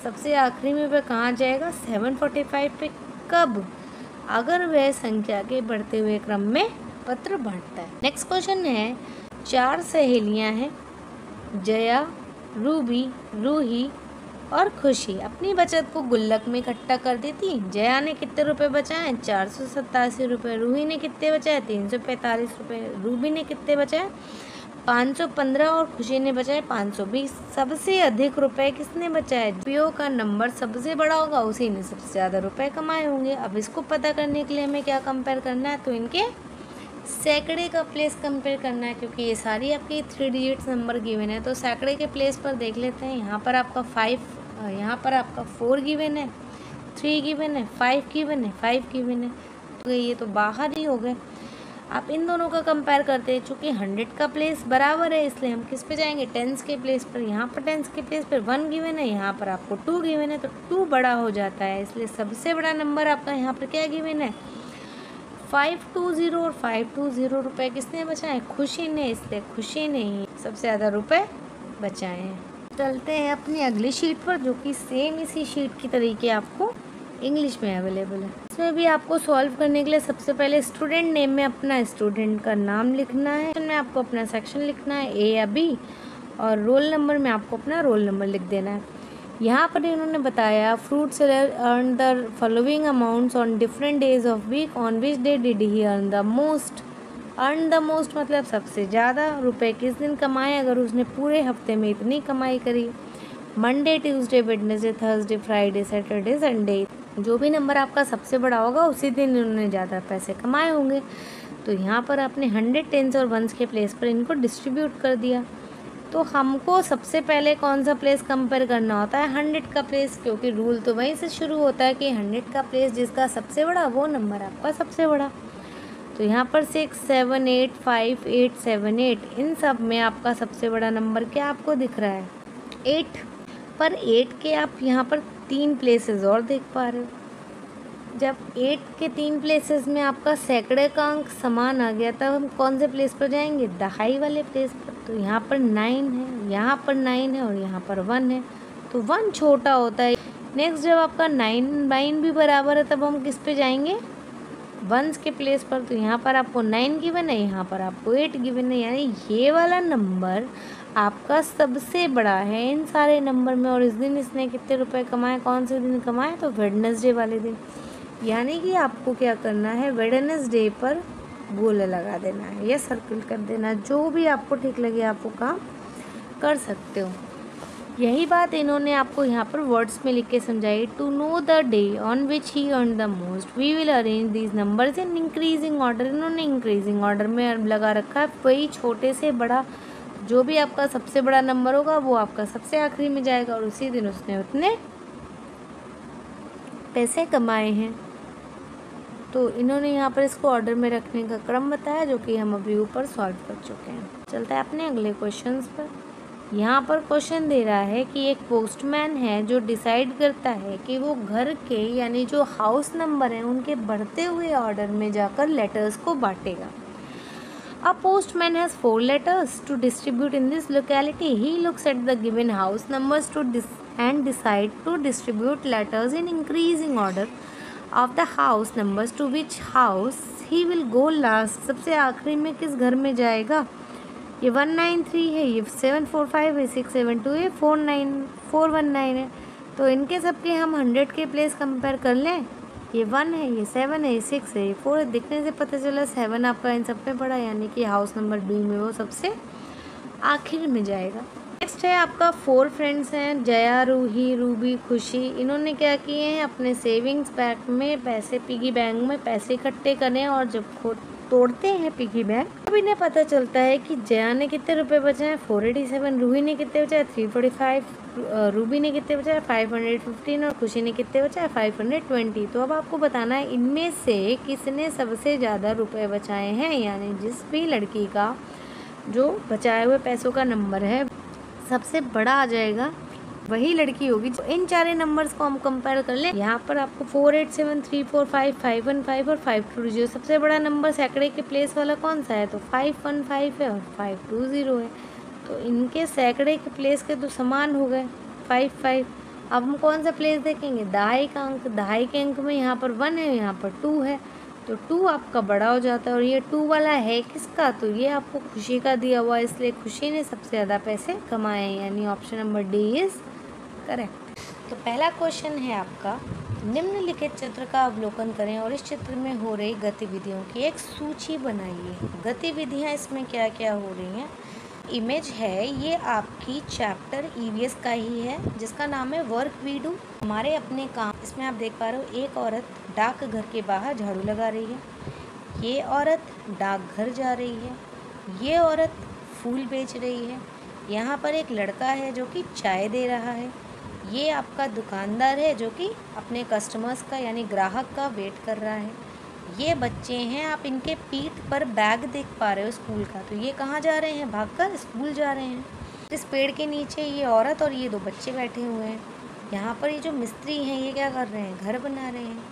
सबसे आखिरी में वह कहाँ जाएगा, 745 पे। कब? अगर वह संख्या के बढ़ते हुए क्रम में पत्र बांटता है। नेक्स्ट क्वेश्चन है, 4 सहेलियां हैं, जया, रूबी, रूही और खुशी अपनी बचत को गुल्लक में इकट्ठा कर देती। जया ने कितने रुपए बचाए, 487 रुपये। रूही ने कितने बचाए, 345 रुपये। रूबी ने कितने बचाए, 515 और खुशी ने बचाए 520। सबसे अधिक रुपए किसने बचाए, रुपयों का नंबर सबसे बड़ा होगा उसी ने सबसे ज़्यादा रुपए कमाए होंगे। अब इसको पता करने के लिए हमें क्या कंपेयर करना है, तो इनके सैकड़े का प्लेस कंपेयर करना है, क्योंकि ये सारी आपकी 3 डिजिट्स नंबर गिवन है। तो सैकड़े के प्लेस पर देख लेते हैं। यहाँ पर आपका 5, यहाँ पर आपका 4 गिवन है, 3 गिवन है, 5 गिवन है, 5 गिवन है, तो ये तो बाहर ही हो गए। आप इन दोनों का कंपेयर करते हैं, चूँकि 100 का प्लेस बराबर है इसलिए हम किस पे जाएंगे, 10s के प्लेस पर। यहाँ पर 10s के प्लेस पर 1 गिवन है, यहाँ पर आपको 2 गिवन है, तो 2 बड़ा हो जाता है, इसलिए सबसे बड़ा नंबर आपका यहाँ पर क्या गिवन है, 520। और 520 रुपये किसने बचाए, खुशी ने, इसलिए खुशी ने ही सबसे ज़्यादा रुपये बचाए हैं। चलते हैं अपनी अगली शीट पर, जो कि सेम इसी शीट की तरीके आपको इंग्लिश में अवेलेबल है। इसमें भी आपको सॉल्व करने के लिए सबसे पहले स्टूडेंट नेम में अपना स्टूडेंट का नाम लिखना है, में आपको अपना सेक्शन लिखना है, ए या बी, और रोल नंबर में आपको अपना रोल नंबर लिख देना है। यहाँ पर इन्होंने बताया, fruit seller earn the following amounts on different days of week, on which day did he earn the most. Earn the most मतलब सबसे ज़्यादा रुपए किस दिन कमाए, अगर उसने पूरे हफ्ते में इतनी कमाई करी। Monday, Tuesday, Wednesday, Thursday, Friday, Saturday, Sunday, जो भी नंबर आपका सबसे बड़ा होगा उसी दिन इन्होंने ज़्यादा पैसे कमाए होंगे। तो यहाँ पर आपने 100, 10s और 1s के प्लेस पर इनको डिस्ट्रीब्यूट कर दिया। तो हमको सबसे पहले कौन सा प्लेस कंपेयर करना होता है, 100 का प्लेस, क्योंकि रूल तो वहीं से शुरू होता है कि 100 का प्लेस जिसका सबसे बड़ा वो नंबर आपका सबसे बड़ा। तो यहाँ पर 6, 7, 8, 5, 8, 7, 8, इन सब में आपका सबसे बड़ा नंबर क्या आपको दिख रहा है, 8। पर 8 के आप यहाँ पर 3 प्लेसेस और देख पा रहे हो। जब 8 के 3 प्लेसेस में आपका सैकड़े का अंक समान आ गया, तब हम कौन से प्लेस पर जाएंगे, दहाई वाले प्लेस पर। तो यहाँ पर 9 है, यहाँ पर 9 है और यहाँ पर 1 है, तो 1 छोटा होता है। नेक्स्ट जब आपका 9 भी बराबर है, तब हम किस पे जाएंगे, 1s के प्लेस पर। तो यहाँ पर आपको 9 गिवन है, यहाँ पर आपको 8 गिवन है, यानी ये वाला नंबर आपका सबसे बड़ा है इन सारे नंबर में। और इस दिन इसने कितने रुपए कमाए, कौन से दिन कमाए, तो वेडनेसडे वाले दिन। यानी कि आपको क्या करना है, वेडनेसडे पर गोला लगा देना है या सर्कल कर देना, जो भी आपको ठीक लगे आप वो काम कर सकते हो। यही बात इन्होंने आपको यहाँ पर वर्ड्स में लिख के समझाई। To know the day on which he earn the most we will arrange these numbers in increasing order. इन्होंने इंक्रीजिंग ऑर्डर में लगा रखा है, वही छोटे से बड़ा जो भी आपका सबसे बड़ा नंबर होगा वो आपका सबसे आखिरी में जाएगा, और उसी दिन उसने उतने पैसे कमाए हैं। तो इन्होंने यहाँ पर इसको ऑर्डर में रखने का क्रम बताया, जो कि हम अभी ऊपर सॉल्व कर चुके हैं। चलते हैं अपने अगले क्वेश्चंस पर। यहाँ पर क्वेश्चन दे रहा है कि एक पोस्टमैन है जो डिसाइड करता है कि वो घर के यानी जो हाउस नंबर हैं उनके बढ़ते हुए ऑर्डर में जाकर लेटर्स को बांटेगा। A postman has 4 letters to distribute in this locality. He looks at the given house numbers and decide to distribute letters in increasing order of the house numbers to which house he will go last. सबसे आखिरी में किस घर में जाएगा, ये 193 है, ये 745 है, 672 है, 419 है। तो इनके सबके हम 100 के प्लेस कंपेयर कर लें, ये 1 है, ये 7 है, ये 6 है, ये 4 है। दिखने से पता चला 7 आपका इन सब में पड़ा, यानी कि हाउस नंबर बी में वो सबसे आखिर में जाएगा। नेक्स्ट है आपका 4 फ्रेंड्स हैं, जया, रूही, रूबी, खुशी। इन्होंने क्या किए हैं, अपने सेविंग्स बैंक में पैसे, पिगी बैंक में पैसे इकट्ठे करें, और जब तोड़ते हैं पिगी बैंक। अब इन्हें पता चलता है कि जया ने कितने रुपए बचाए 487, रूही ने कितने बचाए 345, रूबी ने कितने बचाए 515 और खुशी ने कितने बचाए 520। तो अब आपको बताना है इनमें से किसने सबसे ज़्यादा रुपए बचाए हैं, यानी जिस भी लड़की का जो बचाए हुए पैसों का नंबर है सबसे बड़ा आ जाएगा वही लड़की होगी। तो इन चारे नंबर्स को हम कंपेयर कर लें। यहाँ पर आपको 487, 345, 515 और 520, सबसे बड़ा नंबर सैकड़े के प्लेस वाला कौन सा है, तो 515 है और 520 है। तो इनके सैकड़े के प्लेस के तो समान हो गए 5 अब हम कौन सा प्लेस देखेंगे, दहाई का अंक। दहाई के अंक में यहाँ पर 1 है, यहाँ पर 2 है, तो 2 आपका बड़ा हो जाता है। और ये 2 वाला है किसका, तो ये आपको खुशी का दिया हुआ है, इसलिए खुशी ने सबसे ज़्यादा पैसे कमाए हैं, यानी option number D is correct. तो पहला क्वेश्चन है आपका, निम्नलिखित चित्र का अवलोकन करें और इस चित्र में हो रही गतिविधियों की एक सूची बनाइए। गतिविधियाँ इसमें क्या क्या हो रही हैं। इमेज है ये आपकी चैप्टर ईवीएस का ही है जिसका नाम है वर्क वी डू, हमारे अपने काम। इसमें आप देख पा रहे हो एक औरत डाकघर के बाहर झाड़ू लगा रही है, ये औरत डाकघर जा रही है, ये औरत फूल बेच रही है, यहाँ पर एक लड़का है जो कि चाय दे रहा है, ये आपका दुकानदार है जो कि अपने कस्टमर्स का यानी ग्राहक का वेट कर रहा है, ये बच्चे हैं, आप इनके पीठ पर बैग देख पा रहे हो स्कूल का, तो ये कहाँ जा रहे हैं, भागकर स्कूल जा रहे हैं। इस पेड़ के नीचे ये औरत और ये 2 बच्चे बैठे हुए हैं। यहाँ पर ये जो मिस्त्री हैं ये क्या कर रहे हैं, घर बना रहे हैं।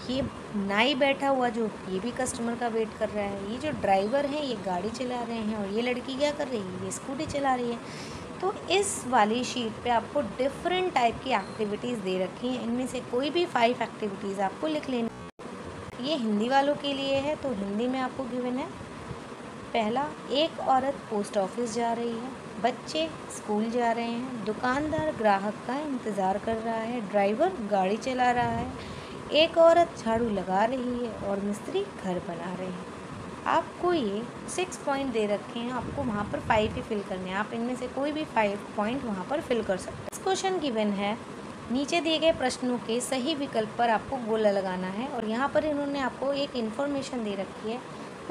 ये नाई बैठा हुआ जो ये भी कस्टमर का वेट कर रहा है। ये जो ड्राइवर हैं ये गाड़ी चला रहे हैं और ये लड़की क्या कर रही है, ये स्कूटी चला रही है। तो इस वाली शीट पे आपको डिफरेंट टाइप की एक्टिविटीज़ दे रखी हैं, इनमें से कोई भी 5 एक्टिविटीज़ आपको लिख लेनी। ये हिंदी वालों के लिए है, तो हिंदी में आपको गिवन है पहला, एक औरत पोस्ट ऑफिस जा रही है, बच्चे स्कूल जा रहे हैं, दुकानदार ग्राहक का इंतज़ार कर रहा है, ड्राइवर गाड़ी चला रहा है, एक औरत झाड़ू लगा रही है और मिस्त्री घर बना रहे हैं। आपको ये 6 पॉइंट दे रखे हैं, आपको वहाँ पर 5 ही फिल करने हैं। आप इनमें से कोई भी 5 पॉइंट वहाँ पर फिल कर सकते हैं। इस क्वेश्चन गिवन है, नीचे दिए गए प्रश्नों के सही विकल्प पर आपको गोला लगाना है और यहाँ पर इन्होंने आपको एक इन्फॉर्मेशन दे रखी है।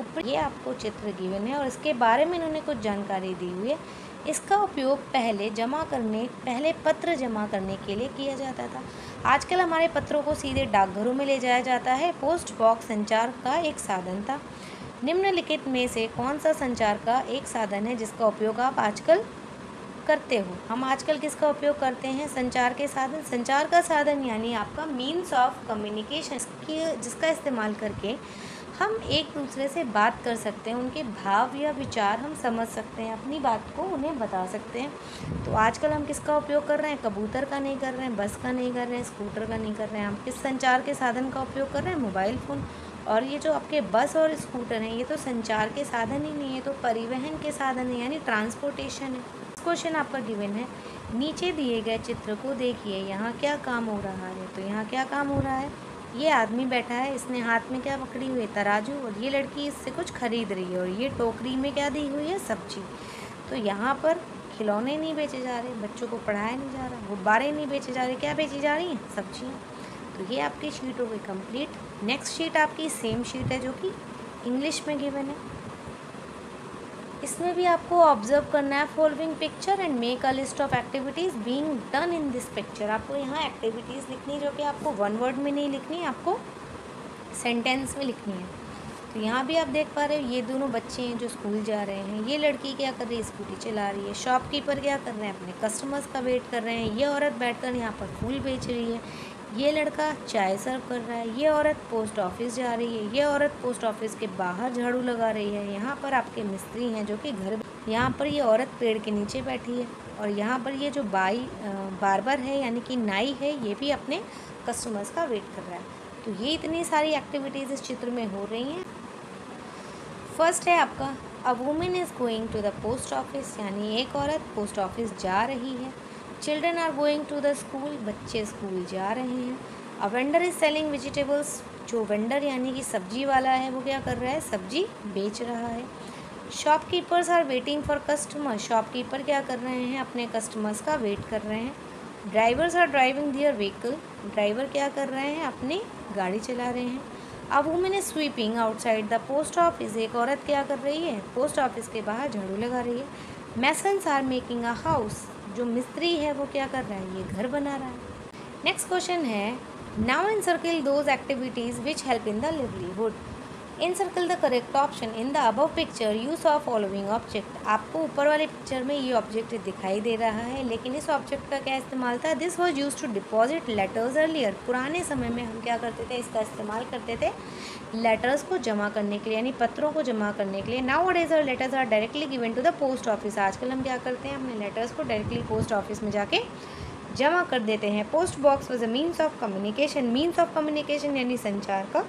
ऊपर ये आपको चित्र गिवन है और इसके बारे में इन्होंने कुछ जानकारी दी हुई है। इसका उपयोग पहले पत्र जमा करने के लिए किया जाता था। आजकल हमारे पत्रों को सीधे डाकघरों में ले जाया जाता है। पोस्ट बॉक्स संचार का एक साधन था। निम्नलिखित में से कौन सा संचार का एक साधन है जिसका उपयोग आप आजकल करते हो। हम आजकल किसका उपयोग करते हैं, संचार के साधन। संचार का साधन यानी आपका मीन्स ऑफ कम्युनिकेशन, जिसका इस्तेमाल करके हम एक दूसरे से बात कर सकते हैं, उनके भाव या विचार हम समझ सकते हैं, अपनी बात को उन्हें बता सकते हैं। तो आजकल हम किसका उपयोग कर रहे हैं, कबूतर का नहीं कर रहे हैं, बस का नहीं कर रहे हैं, स्कूटर का नहीं कर रहे हैं। हम किस संचार के साधन का उपयोग कर रहे हैं, मोबाइल फ़ोन। और ये जो आपके बस और स्कूटर हैं ये तो संचार के साधन ही नहीं है, तो परिवहन के साधन है यानी ट्रांसपोर्टेशन है। क्वेश्चन आपका गिवन है, नीचे दिए गए चित्र को देखिए, यहाँ क्या काम हो रहा है। तो यहाँ क्या काम हो रहा है, ये आदमी बैठा है, इसने हाथ में क्या पकड़ी हुई है, तराजू, और ये लड़की इससे कुछ खरीद रही है और ये टोकरी में क्या दी हुई है, सब्जी। तो यहाँ पर खिलौने नहीं बेचे जा रहे, बच्चों को पढ़ाया नहीं जा रहा, गुब्बारे नहीं बेचे जा रहे, क्या बेची जा रही हैं, सब्जियाँ। तो ये आपकी शीट हो गई कंप्लीट। नेक्स्ट शीट आपकी सेम शीट है जो कि इंग्लिश में गिवन है। इसमें भी आपको ऑब्जर्व करना है following picture and make a list of activities being done in this picture. आपको यहाँ एक्टिविटीज़ लिखनी जो कि आपको 1 वर्ड में नहीं लिखनी, आपको सेंटेंस में लिखनी है। तो यहाँ भी आप देख पा रहे हो ये दोनों बच्चे हैं जो स्कूल जा रहे हैं। ये लड़की क्या कर रही है, स्कूटी चला रही है। शॉपकीपर क्या कर रहे हैं, अपने कस्टमर्स का वेट कर रहे हैं। ये औरत बैठकर यहाँ पर फूल बेच रही है। ये लड़का चाय सर्व कर रहा है। ये औरत पोस्ट ऑफिस जा रही है। ये औरत पोस्ट ऑफिस के बाहर झाड़ू लगा रही है। यहाँ पर आपके मिस्त्री हैं जो कि घर, यहाँ पर ये औरत पेड़ के नीचे बैठी है। और यहाँ पर ये जो बार्बर है यानी कि नाई है, ये भी अपने कस्टमर्स का वेट कर रहा है। तो ये इतनी सारी एक्टिविटीज़ इस चित्र में हो रही हैं। फर्स्ट है आपका a women is going to the post office, यानी एक औरत पोस्ट ऑफिस जा रही है। Children are going to the school, बच्चे स्कूल जा रहे हैं। A vendor is selling vegetables, जो वेंडर यानी कि सब्जी वाला है वो क्या कर रहा है, सब्जी बेच रहा है। Shopkeepers are waiting for customer, shopkeeper क्या कर रहे हैं, अपने कस्टमर्स का वेट कर रहे हैं। Drivers are driving their vehicle, driver क्या कर रहे हैं, अपनी गाड़ी चला रहे हैं। A woman is sweeping outside the post office, एक औरत क्या कर रही है, पोस्ट ऑफिस के बाहर झाड़ू लगा रही है। Masons are making a house, जो मिस्त्री है वो क्या कर रहा है, ये घर बना रहा है। नेक्स्ट क्वेश्चन है, now encircle those activities which help in the livelihood. Encircle the correct option in the above picture, use of following object. आपको ऊपर वाले पिक्चर में ये ऑब्जेक्ट दिखाई दे रहा है, लेकिन इस ऑब्जेक्ट का क्या इस्तेमाल था, this was use to deposit letters earlier. पुराने समय में हम क्या करते थे, इसका इस्तेमाल करते थे लेटर्स को जमा करने के लिए, यानी पत्रों को जमा करने के लिए। Nowadays our letters are directly given to the post office. आजकल हम क्या करते हैं, अपने लेटर्स को डायरेक्टली पोस्ट ऑफिस में जाके जमा कर देते हैं। Post box was a means of communication, means of communication यानी संचार का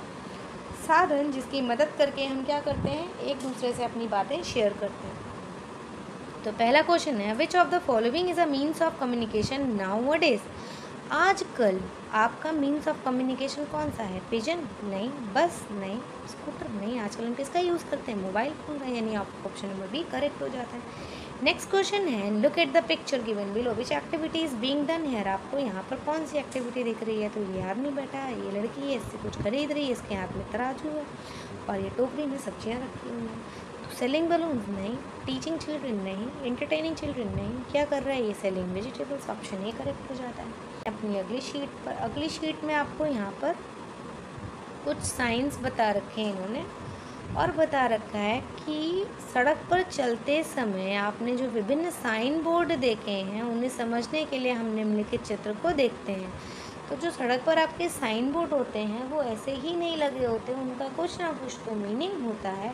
साधन, जिसकी मदद करके हम क्या करते हैं, एक दूसरे से अपनी बातें शेयर करते हैं। तो पहला क्वेश्चन है, which of the following is a means of communication now days. आजकल आपका मीन्स ऑफ कम्युनिकेशन कौन सा है, पिजन नहीं, बस नहीं, स्कूटर नहीं, आजकल हम किसका यूज़ करते हैं, मोबाइल फोन का, यानी आपका ऑप्शन नंबर बी करेक्ट हो जाता है। नेक्स्ट क्वेश्चन है, look at the picture given below, which activity is being done here. आपको यहाँ पर कौन सी एक्टिविटी दिख रही है, तो ये आदमी बैठा है, ये लड़की है, इससे कुछ खरीद रही है, इसके हाथ में तराजू है और ये टोकरी में सब्जियाँ रखी हुई हैं। तो सेलिंग बलून्स नहीं, टीचिंग चिल्ड्रन नहीं, एंटरटेनिंग चिल्ड्रन नहीं, क्या कर रहा है ये, selling vegetables, option A correct हो जाता है। अपनी अगली शीट पर, अगली शीट में आपको यहाँ पर कुछ साइंस बता रखे हैं इन्होंने, और बता रखा है कि सड़क पर चलते समय आपने जो विभिन्न साइन बोर्ड देखे हैं, उन्हें समझने के लिए हम निम्नलिखित चित्र को देखते हैं। तो जो सड़क पर आपके साइन बोर्ड होते हैं वो ऐसे ही नहीं लगे होते, उनका कुछ ना कुछ तो मीनिंग होता है।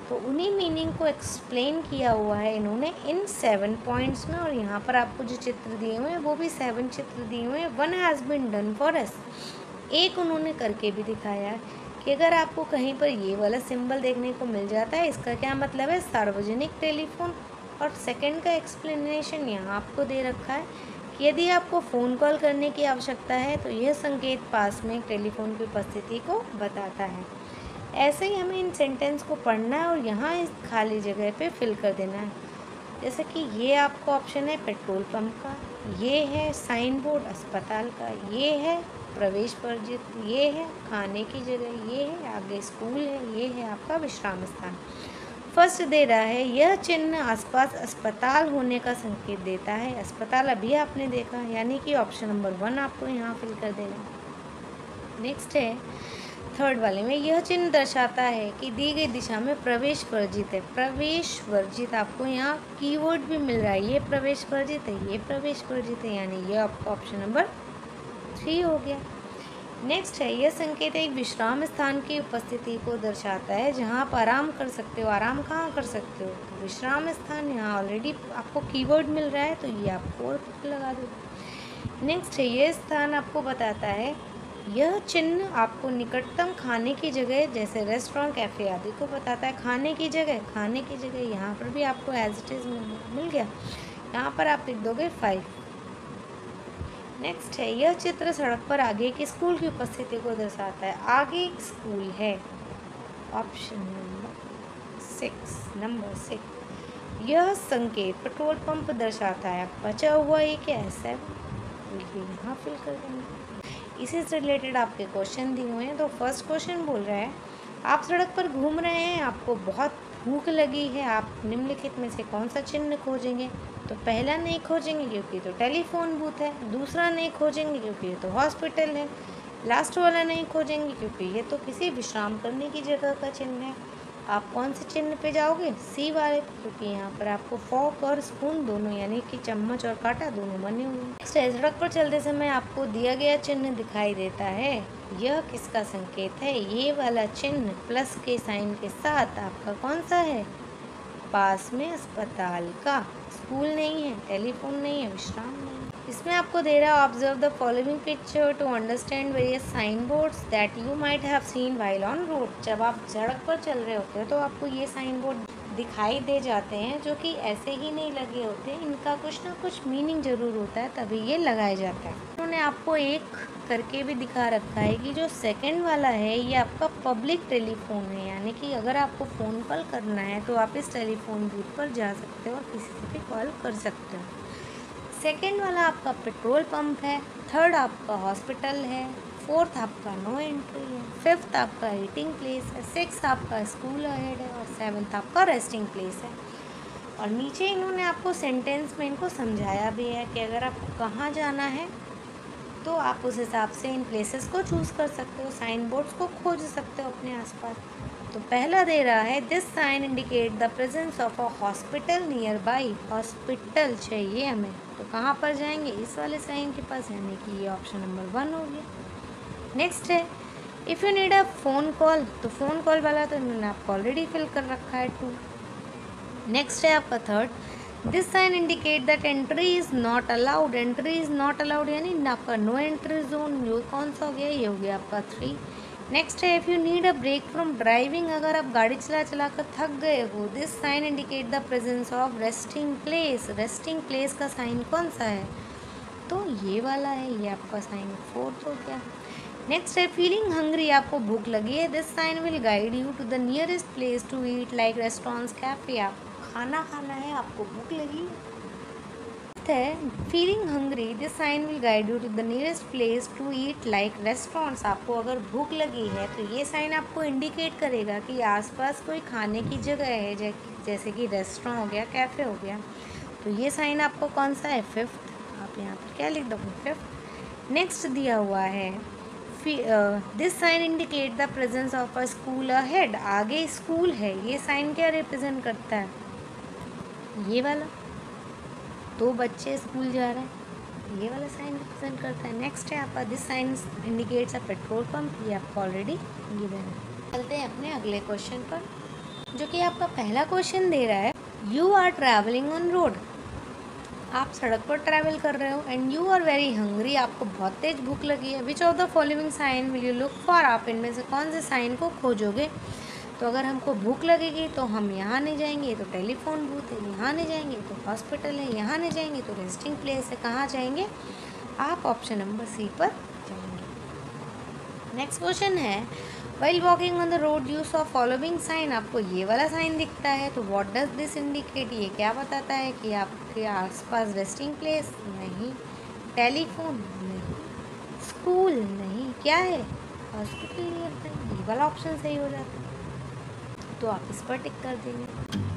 तो उन्हीं मीनिंग को एक्सप्लेन किया हुआ है इन्होंने इन 7 पॉइंट्स में, और यहाँ पर आपको जो चित्र दिए हुए हैं वो भी 7 चित्र दिए हुए हैं। One has been done for us, एक उन्होंने करके भी दिखाया है कि अगर आपको कहीं पर ये वाला सिंबल देखने को मिल जाता है, इसका क्या मतलब है, सार्वजनिक टेलीफोन। और सेकंड का एक्सप्लेनेशन यहाँ आपको दे रखा है कि यदि आपको फ़ोन कॉल करने की आवश्यकता है तो यह संकेत पास में टेलीफोन की उपस्थिति को बताता है। ऐसे ही हमें इन सेंटेंस को पढ़ना है और यहाँ इस खाली जगह पे फिल कर देना है। जैसे कि ये आपका ऑप्शन है पेट्रोल पंप का, ये है साइन बोर्ड अस्पताल का, ये है प्रवेश वर्जित, ये है खाने की जगह, ये है आगे स्कूल है, ये है आपका विश्राम स्थान। फर्स्ट दे रहा है, यह चिन्ह आसपास अस्पताल होने का संकेत देता है। अस्पताल अभी आपने देखा, यानी कि ऑप्शन नंबर 1 आपको यहाँ फिल कर देना। नेक्स्ट है थर्ड वाले में, यह चिन्ह दर्शाता है कि दी गई दिशा में प्रवेश वर्जित है। प्रवेश वर्जित आपको यहाँ कीवर्ड भी मिल रहा है, ये प्रवेश वर्जित है, ये प्रवेश वर्जित है, यानी ये आपका ऑप्शन नंबर 3 हो गया। नेक्स्ट है, यह संकेत एक विश्राम स्थान की उपस्थिति को दर्शाता है जहाँ आप आराम कर सकते हो। आराम कहाँ कर सकते हो, तो विश्राम स्थान, यहाँ ऑलरेडी आपको कीवर्ड मिल रहा है तो ये आपको और लगा दो। नेक्स्ट है, यह स्थान आपको बताता है, यह चिन्ह आपको निकटतम खाने की जगह जैसे रेस्टोरेंट, कैफ़े आदि को बताता है। खाने की जगह यहाँ पर भी आपको एज इट इज़ मिल गया, यहाँ पर आप लिख दोगे 5। नेक्स्ट है, यह चित्र सड़क पर आगे के स्कूल की उपस्थिति को दर्शाता है। आगे एक स्कूल है, ऑप्शन नंबर 6। यह संकेत पेट्रोल पंप दर्शाता है। बचा हुआ ये क्या है, 7, ये यहाँ फिल कर देंगे। इसी से रिलेटेड आपके क्वेश्चन दिए हुए हैं। तो फर्स्ट क्वेश्चन बोल रहा है, आप सड़क पर घूम रहे हैं, आपको बहुत भूख लगी है, आप निम्नलिखित में से कौन सा चिन्ह खोजेंगे। तो पहला नहीं खोजेंगे क्योंकि तो टेलीफोन बूथ है, दूसरा नहीं खोजेंगे क्योंकि ये तो हॉस्पिटल है, लास्ट वाला नहीं खोजेंगे क्योंकि ये तो किसी विश्राम करने की जगह का चिन्ह है। आप कौन से चिन्ह पे जाओगे, सी वाले, क्योंकि यहाँ पर आपको फॉर्क और स्पून दोनों, यानी कि चम्मच और कांटा दोनों बने हुए हैं। सड़क पर चलते समय आपको दिया गया चिन्ह दिखाई देता है, यह किसका संकेत है, ये वाला चिन्ह प्लस के साइन के साथ आपका कौन सा है, पास में अस्पताल का। स्कूल नहीं है, टेलीफोन नहीं है, विश्राम नहीं है। इसमें आपको दे रहा है, observe the following picture to understand various sign boards that you might have seen while on road. जब आप सड़क पर चल रहे होते हो तो आपको ये साइन बोर्ड दिखाई दे जाते हैं, जो कि ऐसे ही नहीं लगे होते, इनका कुछ ना कुछ मीनिंग ज़रूर होता है, तभी ये लगाए जाता है। उन्होंने आपको एक करके भी दिखा रखा है कि जो सेकंड वाला है ये आपका पब्लिक टेलीफोन है, यानी कि अगर आपको फ़ोन कॉल करना है तो आप इस टेलीफोन बूथ पर जा सकते हो और किसी से भी कॉल कर सकते हो। सेकेंड वाला आपका पेट्रोल पंप है, थर्ड आपका हॉस्पिटल है, फोर्थ आपका नो एंट्री है, फिफ्थ आपका ईटिंग प्लेस है, सिक्स आपका स्कूल अहेड है और सेवन्थ आपका रेस्टिंग प्लेस है। और नीचे इन्होंने आपको सेंटेंस में इनको समझाया भी है कि अगर आपको कहाँ जाना है तो आप उस हिसाब से इन प्लेसेस को चूज़ कर सकते हो, साइन बोर्ड्स को खोज सकते हो अपने आसपास। तो पहला दे रहा है this sign indicate the presence of a hospital nearby. Hospital चाहिए हमें, तो कहाँ पर जाएंगे, इस वाले साइन के पास, यानी कि ये ऑप्शन नंबर 1 हो गया। नेक्स्ट है if you need a phone call, तो फ़ोन कॉल वाला तो इन्होंने आपको ऑलरेडी फिल कर रखा है 2। नेक्स्ट है आपका third, this sign indicate that entry is not allowed. Entry is not allowed यानी आपका नो एंट्री जोन, ये कौन सा हो गया, ये हो गया आपका 3। नेक्स्ट है if you need a break from driving, अगर आप गाड़ी चला चला कर थक गए हो, this sign indicate the presence of resting place. Resting place का साइन कौन सा है, तो ये वाला है, ये आपका साइन 4 हो गया। नेक्स्ट है फीलिंग हंग्री, आपको भूख लगी है, this sign will guide you to the nearest place to eat like restaurants cafe. आपको खाना खाना है, आपको भूख लगी है, feeling hungry, this sign will guide you to the nearest place to eat like restaurants. आपको अगर भूख लगी है तो ये साइन आपको इंडिकेट करेगा कि आसपास कोई खाने की जगह है, जैसे कि रेस्टोरेंट हो गया, कैफ़े हो गया। तो ये साइन आपको कौन सा है, 5th। आप यहाँ पर क्या लिख दोगे, 5th। नेक्स्ट दिया हुआ है this sign indicate the presence of a school ahead. आगे स्कूल है, ये साइन क्या रिप्रेजेंट करता है, ये वाला, 2 बच्चे स्कूल जा रहे हैं, ये वाला साइन रिप्रेजेंट करता है। नेक्स्ट है आपका this sign indicates a petrol pump, ये आपको ऑलरेडी गिवन है। चलते हैं अपने अगले क्वेश्चन पर, जो कि आपका पहला क्वेश्चन दे रहा है you are travelling on road. आप सड़क पर ट्रैवल कर रहे हो and you are very hungry, आपको बहुत तेज भूख लगी है। Which of the following sign will you look for, आप इनमें से कौन से साइन को खोजोगे। तो अगर हमको भूख लगेगी तो हम यहाँ नहीं जाएंगे तो टेलीफोन बूथ है, यहाँ नहीं जाएंगे तो हॉस्पिटल है, यहाँ नहीं जाएंगे तो रेस्टिंग प्लेस है, कहाँ जाएंगे, आप ऑप्शन नंबर सी पर जाएंगे। नेक्स्ट क्वेश्चन है while walking on the road you saw following sign, आपको ये वाला साइन दिखता है, तो व्हाट डज दिस इंडिकेट, ये क्या बताता है कि आपके आसपास रेस्टिंग प्लेस नहीं, टेलीफोन नहीं, स्कूल नहीं, क्या है, हॉस्पिटल नहीं होता है। ये वाला ऑप्शन सही हो जाता है, तो आप इस पर टिक कर देंगे।